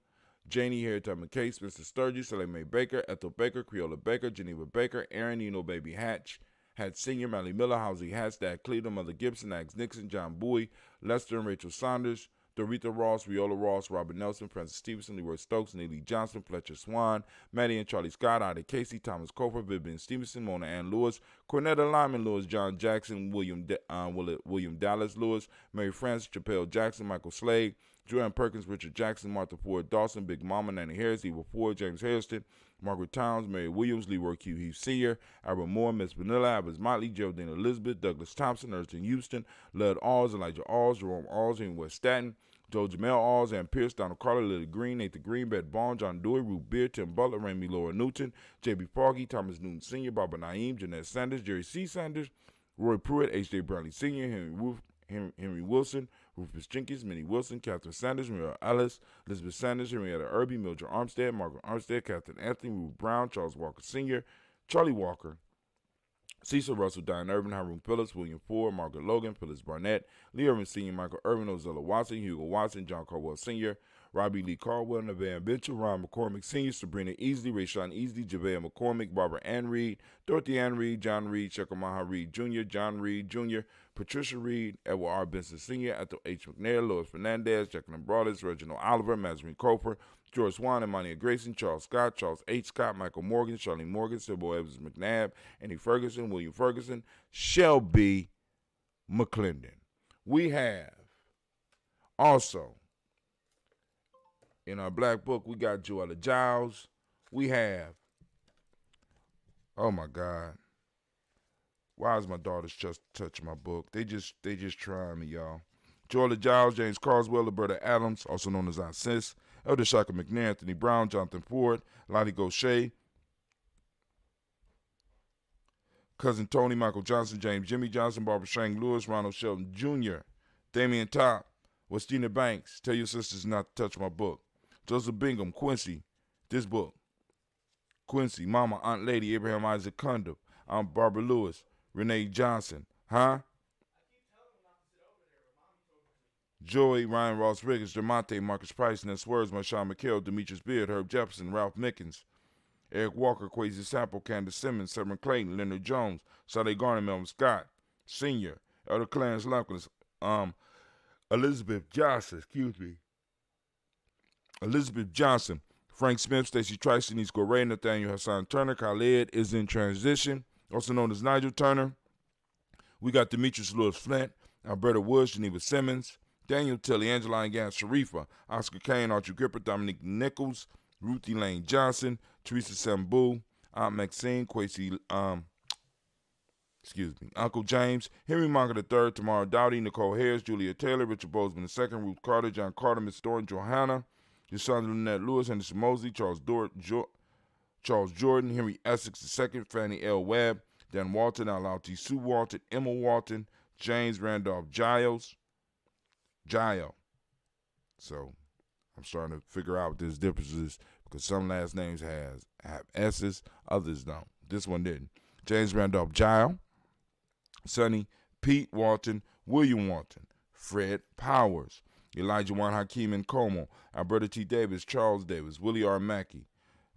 Janie Harriet McKay, Spencer Sturgis, Saleh Mae Baker, Ethel Baker, Creola Baker, Geneva Baker, Aaron Eno Baby Hatch, Hatch Sr., Mally Miller, Housie Hatch, Dad Cleveland, Mother Gibson, Axe Nixon, John Bowie, Lester and Rachel Saunders, Dorita Ross, Viola Ross, Robert Nelson, Francis Stevenson, Leroy Stokes, Neely Johnson, Fletcher Swan, Maddie and Charlie Scott, Ida Casey, Thomas Cofer, Vivian Stevenson, Mona Ann Lewis, Cornetta Lyman Lewis, John Jackson, William Dallas Lewis, Mary Frances, Chappelle Jackson, Michael Slade, Joanne Perkins, Richard Jackson, Martha Ford Dawson, Big Mama, Nanny Harris, Eva Ford, James Hairston, Margaret Towns, Mary Williams, Leroy Q. Heath Sr., Albert Moore, Miss Vanilla, Albert Motley, Geraldine Elizabeth, Douglas Thompson, Erskine Houston, Lud Alls, Elijah Alls, Jerome Alls, and West Staten, Joe Jamel Alls, Ann Pierce, Donald Carter, Lily Green, Nathan Green, Beth Bond, John Dewey, Ruth Beard, Tim Butler, Raimi Laura Newton, J.B. Foggy, Thomas Newton Sr., Barbara Naeem, Jeanette Sanders, Jerry C. Sanders, Roy Pruitt, H.J. Bradley Sr., Henry Wilson, Rufus Jenkins, Minnie Wilson, Catherine Sanders, Maria Ellis, Elizabeth Sanders, Henrietta Irby, Mildred Armstead, Margaret Armstead, Catherine Anthony, Ruth Brown, Charles Walker Sr., Charlie Walker, Cecil Russell, Diane Irvin, Haroon Phillips, William Ford, Margaret Logan, Phyllis Barnett, Lee Irvin Sr., Michael Irvin, Ozella Watson, Hugo Watson, John Caldwell Sr., Robbie Lee Caldwell, Nevaeh Mitchell, Ron McCormick Sr., Sabrina Easley, Rayshawn Easley, Javea McCormick, Barbara Ann Reed, Dorothy Ann Reed, John Reed, Shekamaha Reed Jr., John Reed Jr., Patricia Reed, Edward R. Benson Sr., Ethel H. McNair, Lois Fernandez, Jacqueline Broadus, Reginald Oliver, Mazarine Cofer, George Swan, Imania Grayson, Charles Scott, Charles H. Scott, Michael Morgan, Charlene Morgan, Sybil Evans McNabb, Annie Ferguson, William Ferguson, Shelby McClendon. We have also, in our black book, we got Joella Giles. We have, oh my God, why is my daughters just touching my book? They just trying me, y'all. Joella Giles, James Carswell, Roberta Adams, also known as Aunt Sis, Elder Shaka McNair, Anthony Brown, Jonathan Ford, Lottie Gaucher, Cousin Tony, Michael Johnson, James Jimmy Johnson, Barbara Shang Lewis, Ronald Shelton Jr., Damian Top, Westina Banks, Tell Your Sisters Not to Touch My Book, Joseph Bingham, Quincy, this book, Quincy, Mama, Aunt Lady, Abraham Isaac Cundiff, Aunt Barbara Lewis, Renee Johnson, Joey, Ryan Ross Riggins, Demonte, Marcus Price, Ness Words, Marshawn McHale, Demetrius Beard, Herb Jefferson, Ralph Mickens, Eric Walker, Quasi Sample, Candace Simmons, Severn Clayton, Leonard Jones, Sade Garner, Melvin Scott, Sr., Elder Clarence Lumpkins, Elizabeth Johnson, Frank Smith, Stacey Trice, Denise Gorey, Nathaniel Hassan Turner, Khaled is in transition, also known as Nigel Turner. We got Demetrius Lewis Flint, Alberta Woods, Geneva Simmons, Daniel Tilly, Angeline Gans Sharifa, Oscar Kane, Archie Gripper, Dominique Nichols, Ruthie Lane Johnson, Teresa Sambu, Aunt Maxine, Quasi, Uncle James, Henry Monger III, Tamara Dowdy, Nicole Harris, Julia Taylor, Richard Bozeman II, Ruth Carter, John Carter, Miss Thornton, Johanna, Yasandra Lynette Lewis, Henderson Mosley, Charles Jordan, Henry Essex II, Fannie L. Webb, Dan Walton, Al T. Sue Walton, Emma Walton, James Randolph Giles. So I'm starting to figure out what this difference is because some last names have S's, others don't. This one didn't. James Randolph Giles, Sonny, Pete Walton, William Walton, Fred Powers, Elijah Juan Hakeem and Como, Alberta T. Davis, Charles Davis, Willie R. Mackey,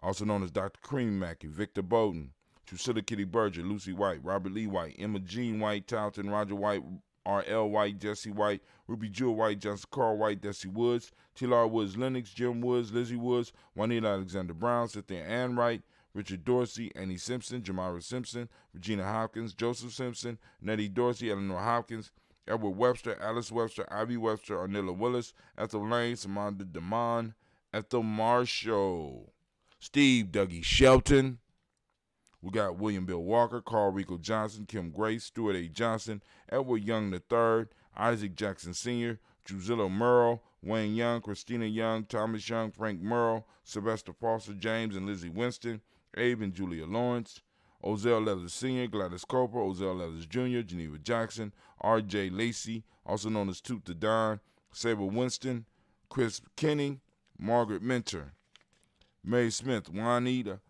also known as Dr. Cream Mackey, Victor Bowden, Drusilla Kitty Berger, Lucy White, Robert Lee White, Emma Jean White, Talton, Roger White, R.L. White, Jesse White, Ruby Jewel White, Johnson Carl White, Desi Woods, T.L.R. Woods Lennox, Jim Woods, Lizzie Woods, Juanita Alexander Brown, Cynthia Ann Wright, Richard Dorsey, Annie Simpson, Jamara Simpson, Regina Hopkins, Joseph Simpson, Nettie Dorsey, Eleanor Hopkins, Edward Webster, Alice Webster, Ivy Webster, Arnilla Willis, Ethel Lane, Samantha DeMond,
Ethel Marshall, Steve Dougie Shelton. We got William Bill Walker, Carl Rico Johnson, Kim Grace, Stuart A. Johnson, Edward Young III, Isaac Jackson Sr., Drusilla Merle, Wayne Young, Christina Young, Thomas Young, Frank Merle, Sylvester Foster James and Lizzie Winston, Abe and Julia Lawrence, Ozell Leathers Sr., Gladys Cooper, Ozell Leathers Jr., Geneva Jackson, R.J. Lacey, also known as Toot the Don, Sabre Winston, Chris Kenny, Margaret Mentor, Mary Smith, Juanita,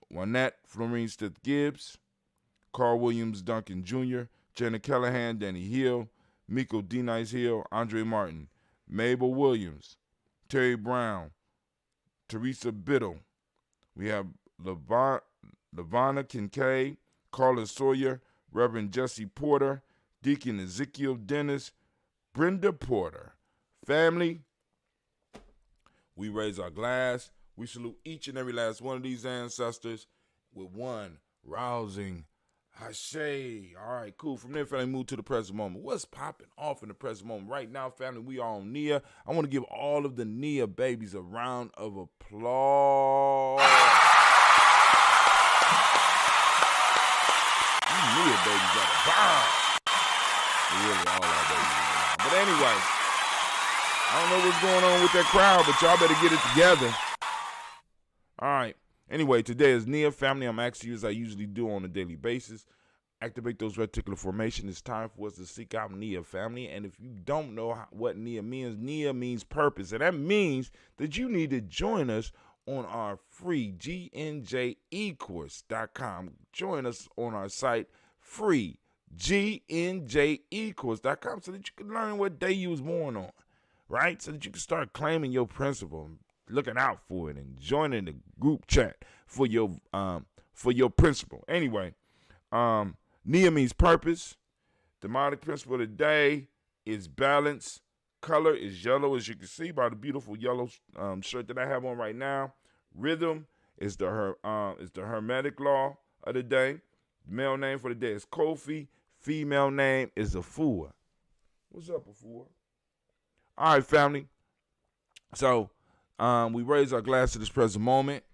Juanette Florine Stith Gibbs, Carl Williams Duncan Jr., Janet Callahan, Danny Hill, Miko D. Nice Hill, Andre Martin, Mabel Williams, Terry Brown, Teresa Biddle. We have Lavonna Kincaid, Carla Sawyer, Reverend Jesse Porter, Deacon Ezekiel Dennis, Brenda Porter. Family, we raise our glass. We salute each and every last one of these ancestors with one rousing Hashay. All right, cool. From there, family, move to the present moment. What's popping off in the present moment? Right now, family, we are on Nia. I want to give all of the Nia babies a round of applause. These Nia babies are the bomb. They really all are babies. But anyway, I don't know what's going on with that crowd, but y'all better get it together. All right. Anyway, today is Nia, family. I'm asking you, as I usually do on a daily basis, activate those reticular formation. It's time for us to seek out Nia, family. And if you don't know what Nia means purpose. And that means that you need to join us on our free GNJecourse.com. Join us on our site, free GNJecourse.com, so that you can learn what day you was born on, right? So that you can start claiming your principle, looking out for it, and joining the group chat for your principle. Anyway, Nia means purpose. Demonic principle of the day is balance. Color is yellow, as you can see by the beautiful yellow shirt that I have on right now. Rhythm is the hermetic law of the day. Male name for the day is Kofi. Female name is Afua. What's up, Afua? All right, family. So, we raise our glass to this present moment.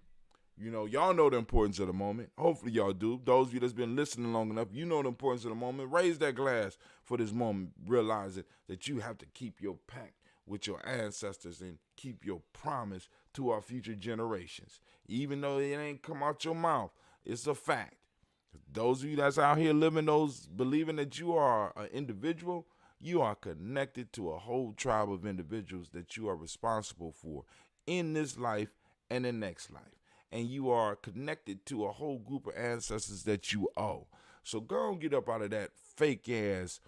You know, y'all know the importance of the moment. Hopefully y'all do. Those of you that's been listening long enough, you know the importance of the moment. Raise that glass for this moment, realizing that you have to keep your pact with your ancestors and keep your promise to our future generations. Even though it ain't come out your mouth, it's a fact. Those of you that's out here believing that you are an individual, you are connected to a whole tribe of individuals that you are responsible for in this life and the next life. And you are connected to a whole group of ancestors that you owe. So go and get up out of that fake ass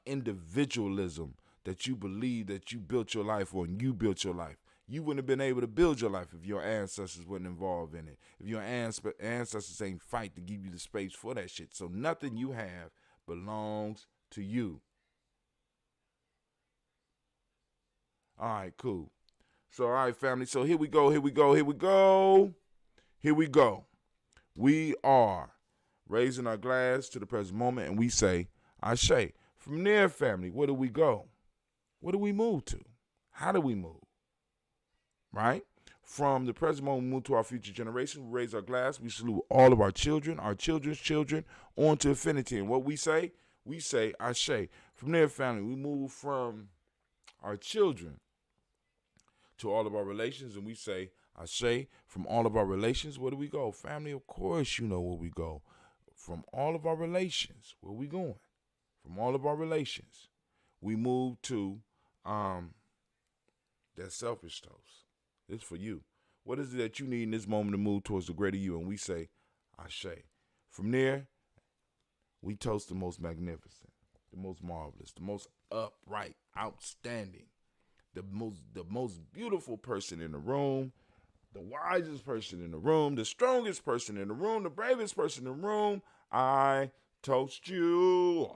individualism that you believe that you built your life on. You built your life. You wouldn't have been able to build your life if your ancestors weren't involved in it. If your ancestors ain't fight to give you the space for that shit. So nothing you have belongs to you. All right, cool. So, all right, family. So here we go. We are raising our glass to the present moment, and we say, Ashe. From there, family, where do we go? Where do we move to? How do we move? Right? From the present moment, we move to our future generation. We raise our glass. We salute all of our children, our children's children, on to infinity. And what we say Ashe. From there, family, we move from our children to all of our relations, and we say Ashe. From all of our relations, where do we go? Family, of course you know where we go. From all of our relations, where we going? From all of our relations, we move to that selfish toast. It's for you. What is it that you need in this moment to move towards the greater you? And we say Ashe. From there, we toast the most magnificent, the most marvelous, the most upright, outstanding, the most beautiful person in the room, the wisest person in the room, the strongest person in the room, the bravest person in the room. I toast you.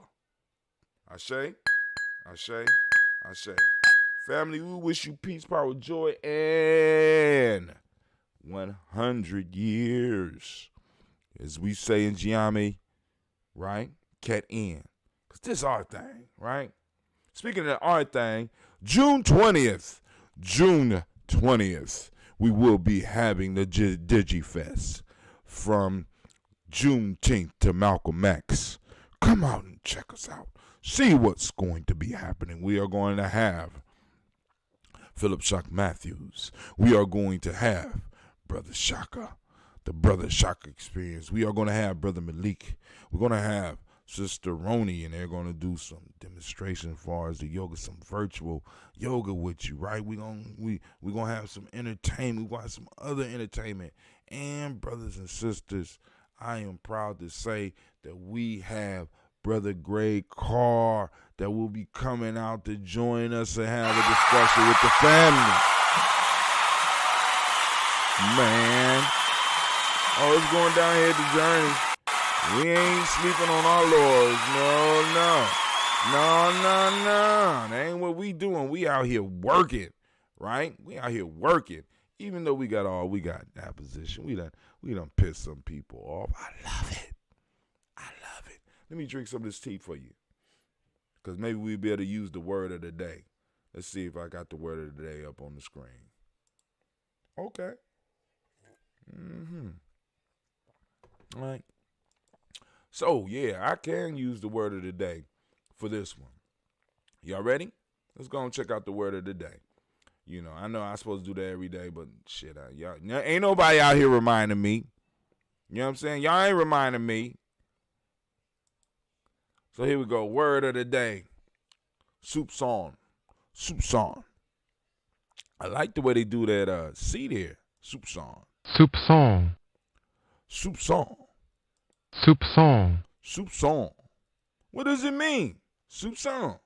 Ashe, Ashe, Ashe. Family, we wish you peace, power, joy, and 100 years. As we say in Giame, right? Cat in. Because this is our thing, right? Speaking of our thing, June 20th, June 20th, we will be having the DigiFest from Juneteenth to Malcolm X. Come out and check us out. See what's going to be happening. We are going to have Philip Shock Matthews. We are going to have Brother Shaka, the Brother Shaka Experience. We are going to have Brother Malik. We're going to have Sister Roni, and they're going to do some demonstration as far as the yoga, some virtual yoga with you, right? We're gonna have some entertainment. We're going to have some other entertainment. And brothers and sisters, I am proud to say that we have Brother Greg Carr that will be coming out to join us and have a discussion with the family. Man. Oh, it's going down here the journey. We ain't sleeping on our laurels. No. That ain't what we doing. We out here working, right? We out here working. Even though we got that position. We done pissed some people off. I love it. Let me drink some of this tea for you. Because maybe we'll be able to use the word of the day. Let's see if I got the word of the day up on the screen. Okay. All right. So, yeah, I can use the word of the day for this one. Y'all ready? Let's go and check out the word of the day. You know, I know I'm supposed to do that every day, but shit, y'all ain't nobody out here reminding me. You know what I'm saying? Y'all ain't reminding me. So here we go. Word of the day. Soupçon. I like the way they do that C there. Soupçon. What does it mean? Soupçon.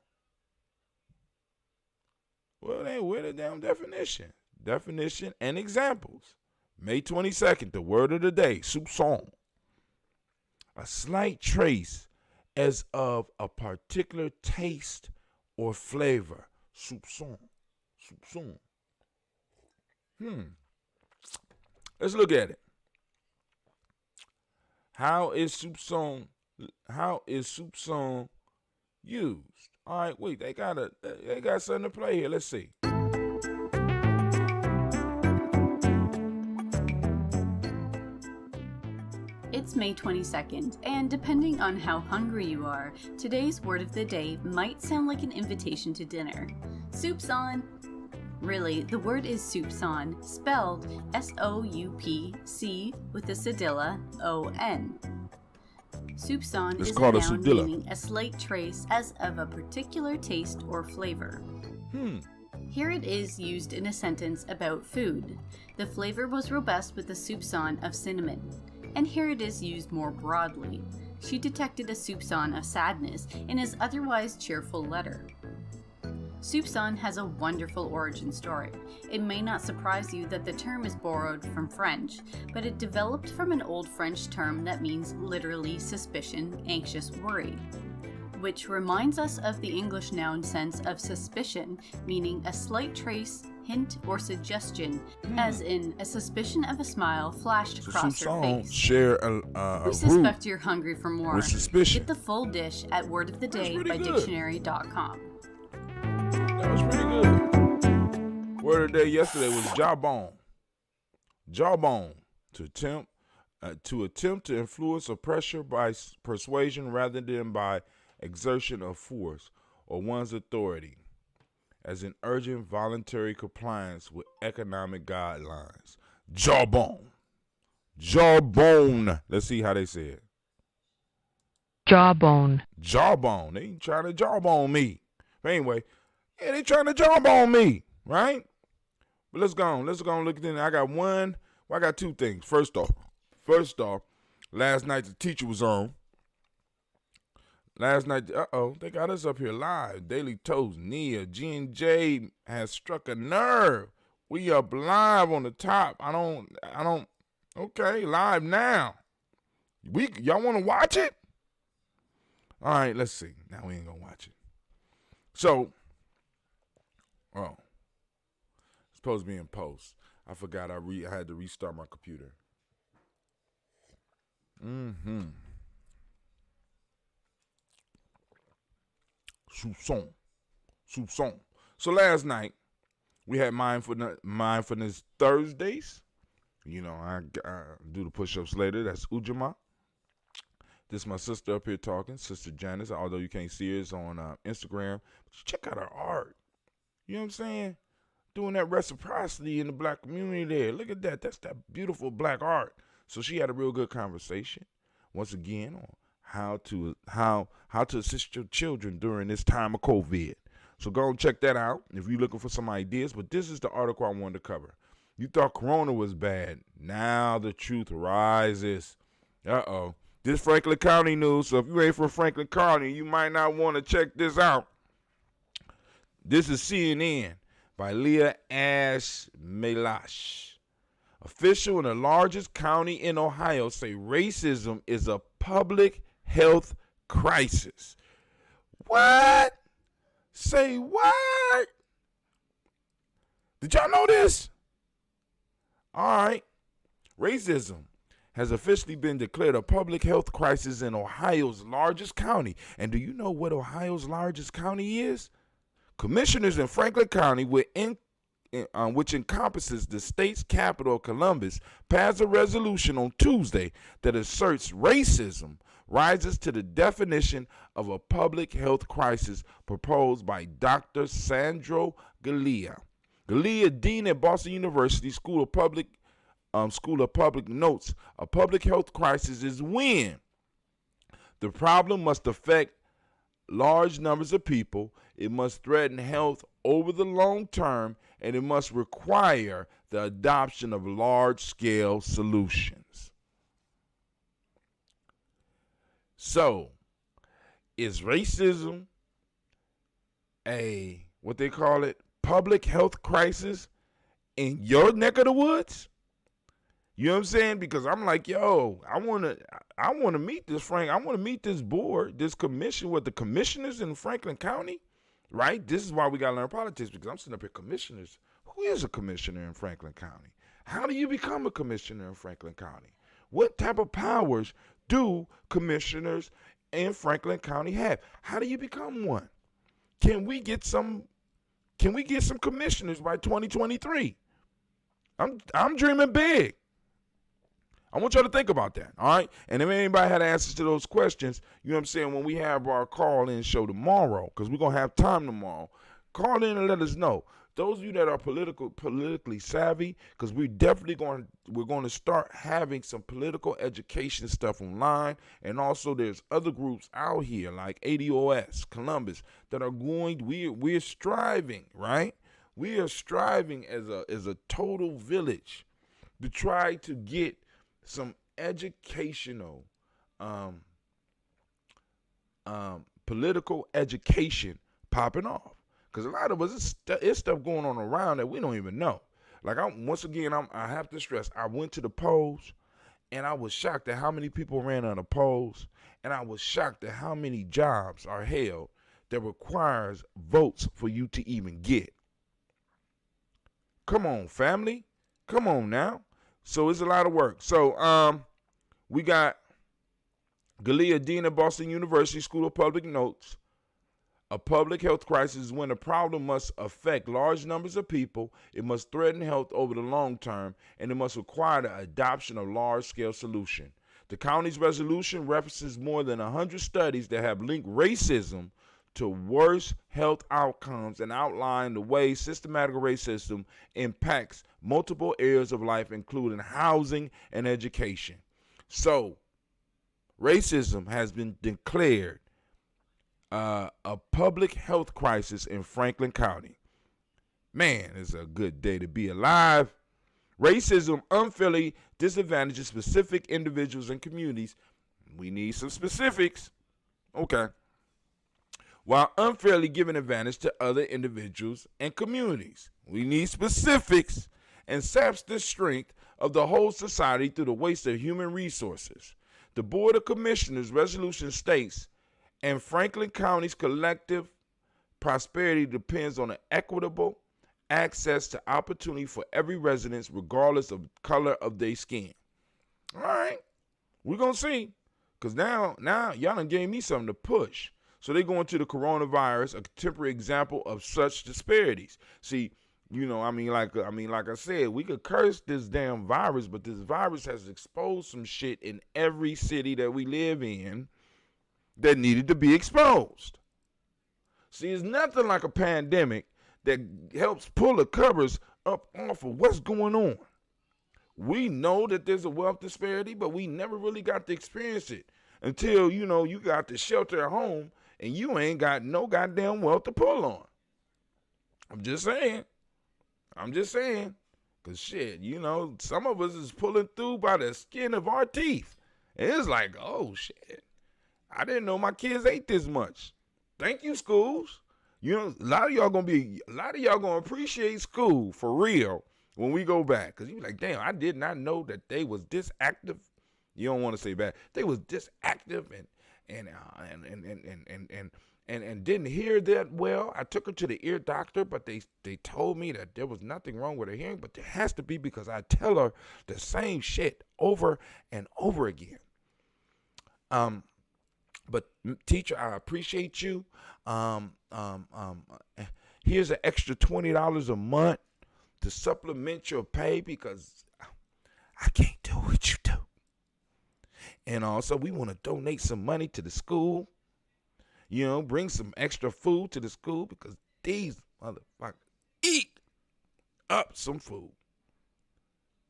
Well, they with the damn definition. Definition and examples. May 22nd, the word of the day. Soupçon. A slight trace as of a particular taste or flavor. Soupçon. Let's look at it. How is soupçon used? All right, wait, they got something to play here. Let's see.
It's May 22nd, and depending on how hungry you are, today's word of the day might sound like an invitation to dinner. Soupçon. Really, the word is soupçon, spelled S-O-U-P-C with a cedilla O-N. Soupçon is a noun meaning a slight trace as of a particular taste or flavor. Here it is used in a sentence about food. The flavor was robust with a soupçon of cinnamon. And here it is used more broadly. She detected a soupçon of sadness in his otherwise cheerful letter. Soupçon has a wonderful origin story. It may not surprise you that the term is borrowed from French, but it developed from an old French term that means literally suspicion, anxious, worry, which reminds us of the English noun sense of suspicion, meaning a slight trace, hint, or suggestion, as in a suspicion of a smile flashed across her face.
Share
we suspect you're hungry for more.
With suspicion.
Get the full dish at Word of the Day by dictionary.com.
That was pretty good. Word of the day yesterday was jawbone. Jawbone. To attempt to influence or pressure by persuasion rather than by exertion of force or one's authority, as in urgent voluntary compliance with economic guidelines. Jawbone. Let's see how they say it.
Jawbone.
They trying to jawbone me. But anyway, yeah, they trying to jawbone me, right? But let's go on look at it. I got two things. First off, last night the teacher was on. Last night, they got us up here live. Daily Toast, Nia, G&J has struck a nerve. We up live on the top. Okay, live now. Y'all want to watch it? All right, let's see. Now we ain't going to watch it. So, it's supposed to be in post. I forgot I had to restart my computer. Soupçon. So last night, We had mindfulness Thursdays. You know, I do the push-ups later. That's Ujama. This is my sister up here talking, Sister Janice. Although you can't see her, it's on Instagram. But check out her art. You know what I'm saying? Doing that reciprocity in the black community there. Look at that. That's that beautiful black art. So she had a real good conversation, once again, on how to assist your children during this time of COVID. So go and check that out if you're looking for some ideas. But this is the article I wanted to cover. You thought Corona was bad. Now the truth rises. Uh-oh. This Franklin County news, so if you ain't from Franklin County, you might not want to check this out. This is CNN by Leah Ashmelash. Official in the largest county in Ohio say racism is a public health crisis. What? Say what? Did y'all know this? All right. Racism has officially been declared a public health crisis in Ohio's largest county. And do you know what Ohio's largest county is? Commissioners in Franklin County, which encompasses the state's capital, Columbus, passed a resolution on Tuesday that asserts racism rises to the definition of a public health crisis proposed by Dr. Sandro Galea. Galea, dean at Boston University School of Public notes, a public health crisis is when the problem must affect large numbers of people, it must threaten health over the long term, and it must require the adoption of large-scale solutions. So, is racism a, what they call it, public health crisis in your neck of the woods? You know what I'm saying? Because I'm like, yo, I want to meet this Frank. I want to meet this board, this commission with the commissioners in Franklin County, right? This is why we got to learn politics, because I'm sitting up here commissioners. Who is a commissioner in Franklin County? How do you become a commissioner in Franklin County? What type of powers do commissioners in Franklin County have? How do you become one? Can we get some commissioners by 2023? I'm dreaming big. I want y'all to think about that, all right? And if anybody had answers to those questions, you know what I'm saying, when we have our call-in show tomorrow, because we're going to have time tomorrow, call in and let us know. Those of you that are politically savvy, because we're going to start having some political education stuff online, and also there's other groups out here like ADOS, Columbus, that are we're striving, right? We are striving as a total village to try to get some educational, political education popping off. Because a lot of us, it's stuff going on around that we don't even know. Like, I have to stress, I went to the polls, and I was shocked at how many people ran on the polls, and I was shocked at how many jobs are held that requires votes for you to even get. Come on, family. Come on now. So it's a lot of work. So we got Galea, dean at Boston University School of Public notes, a public health crisis is when a problem must affect large numbers of people, it must threaten health over the long term, and it must require the adoption of large-scale solution. The county's resolution references more than 100 studies that have linked racism to worse health outcomes and outline the way systematic racism impacts multiple areas of life, including housing and education. So, racism has been declared a public health crisis in Franklin County. Man, it's a good day to be alive. Racism unfairly disadvantages specific individuals and communities. We need some specifics. Okay. While unfairly giving advantage to other individuals and communities. We need specifics, and saps the strength of the whole society through the waste of human resources. The Board of Commissioners resolution states, and Franklin County's collective prosperity depends on an equitable access to opportunity for every resident, regardless of color of their skin. All right, we're going to see. Because now y'all done gave me something to push. So they go into the coronavirus, a contemporary example of such disparities. See, You know, like I said, we could curse this damn virus, but this virus has exposed some shit in every city that we live in that needed to be exposed. See, it's nothing like a pandemic that helps pull the covers up off of what's going on. We know that there's a wealth disparity, but we never really got to experience it until, you know, you got to shelter at home and you ain't got no goddamn wealth to pull on. I'm just saying. Because shit, you know, some of us is pulling through by the skin of our teeth. And it's like, oh shit, I didn't know my kids ate this much. Thank you, schools. You know, a lot of y'all gonna appreciate school for real when we go back. Because you're like, damn, I did not know that they was this active. You don't want to say bad. They was this active and didn't hear that well. I took her to the ear doctor, but they told me that there was nothing wrong with her hearing, but there has to be because I tell her the same shit over and over again. But teacher, I appreciate you. Here's an extra $20 a month to supplement your pay because I can't do what you do. And also, we want to donate some money to the school. You know, bring some extra food to the school because these motherfuckers eat up some food.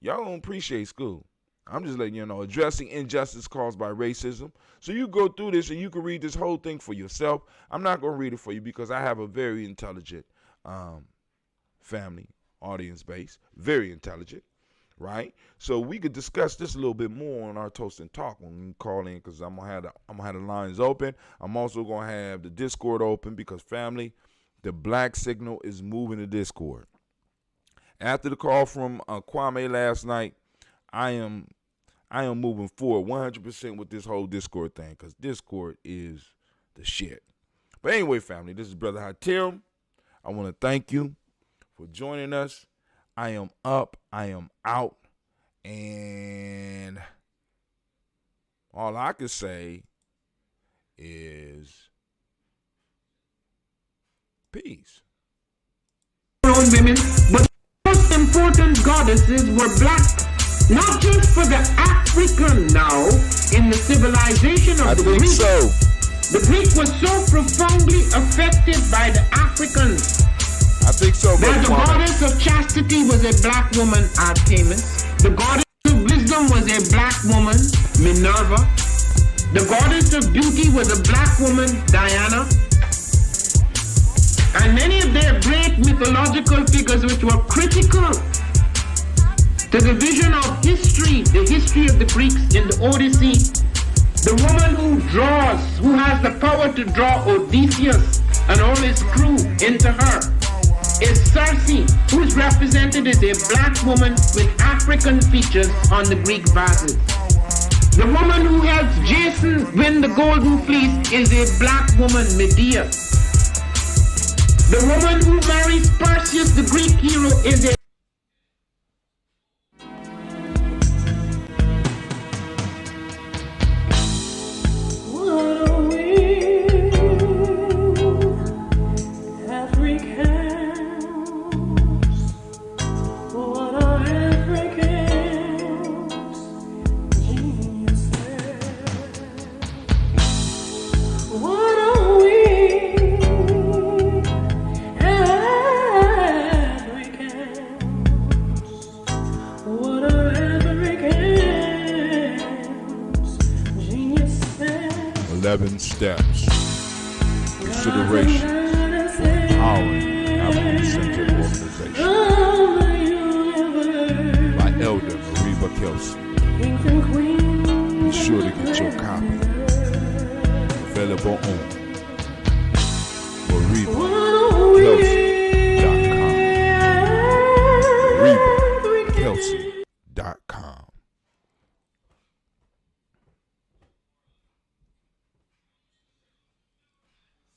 Y'all don't appreciate school. I'm just letting you know, addressing injustice caused by racism. So you go through this and you can read this whole thing for yourself. I'm not going to read it for you because I have a very intelligent family, audience base, very intelligent, right? So we could discuss this a little bit more on our Toast and Talk when we call in because I'm gonna have the lines open. I'm also going to have the Discord open because, family, the black signal is moving to Discord. After the call from Kwame last night, I am moving forward 100% with this whole Discord thing because Discord is the shit. But anyway, family, this is Brother Hatim. I want to thank you for joining us. I am up. I am out. And all I can say is peace.
Women, but the most important goddesses were black. Not just for the African now, in the civilization of the Greek.
So.
The Greek was so profoundly affected by the Africans.
I think so,
that the goddess of chastity was a black woman, Artemis. The goddess of wisdom was a black woman, Minerva. The goddess of beauty was a black woman, Diana. And many of their great mythological figures which were critical to the vision of history, the history of the Greeks in the Odyssey. The woman who has the power to draw Odysseus and all his crew into her is Circe, who is represented as a black woman with African features on the Greek vases. The woman who helps Jason win the Golden Fleece is a black woman, Medea. The woman who marries Perseus, the Greek hero, is a
steps, considerations for empowering African-centered organization by Elder Mariba Kelsey. Be sure to get your copy. Available on Mariba.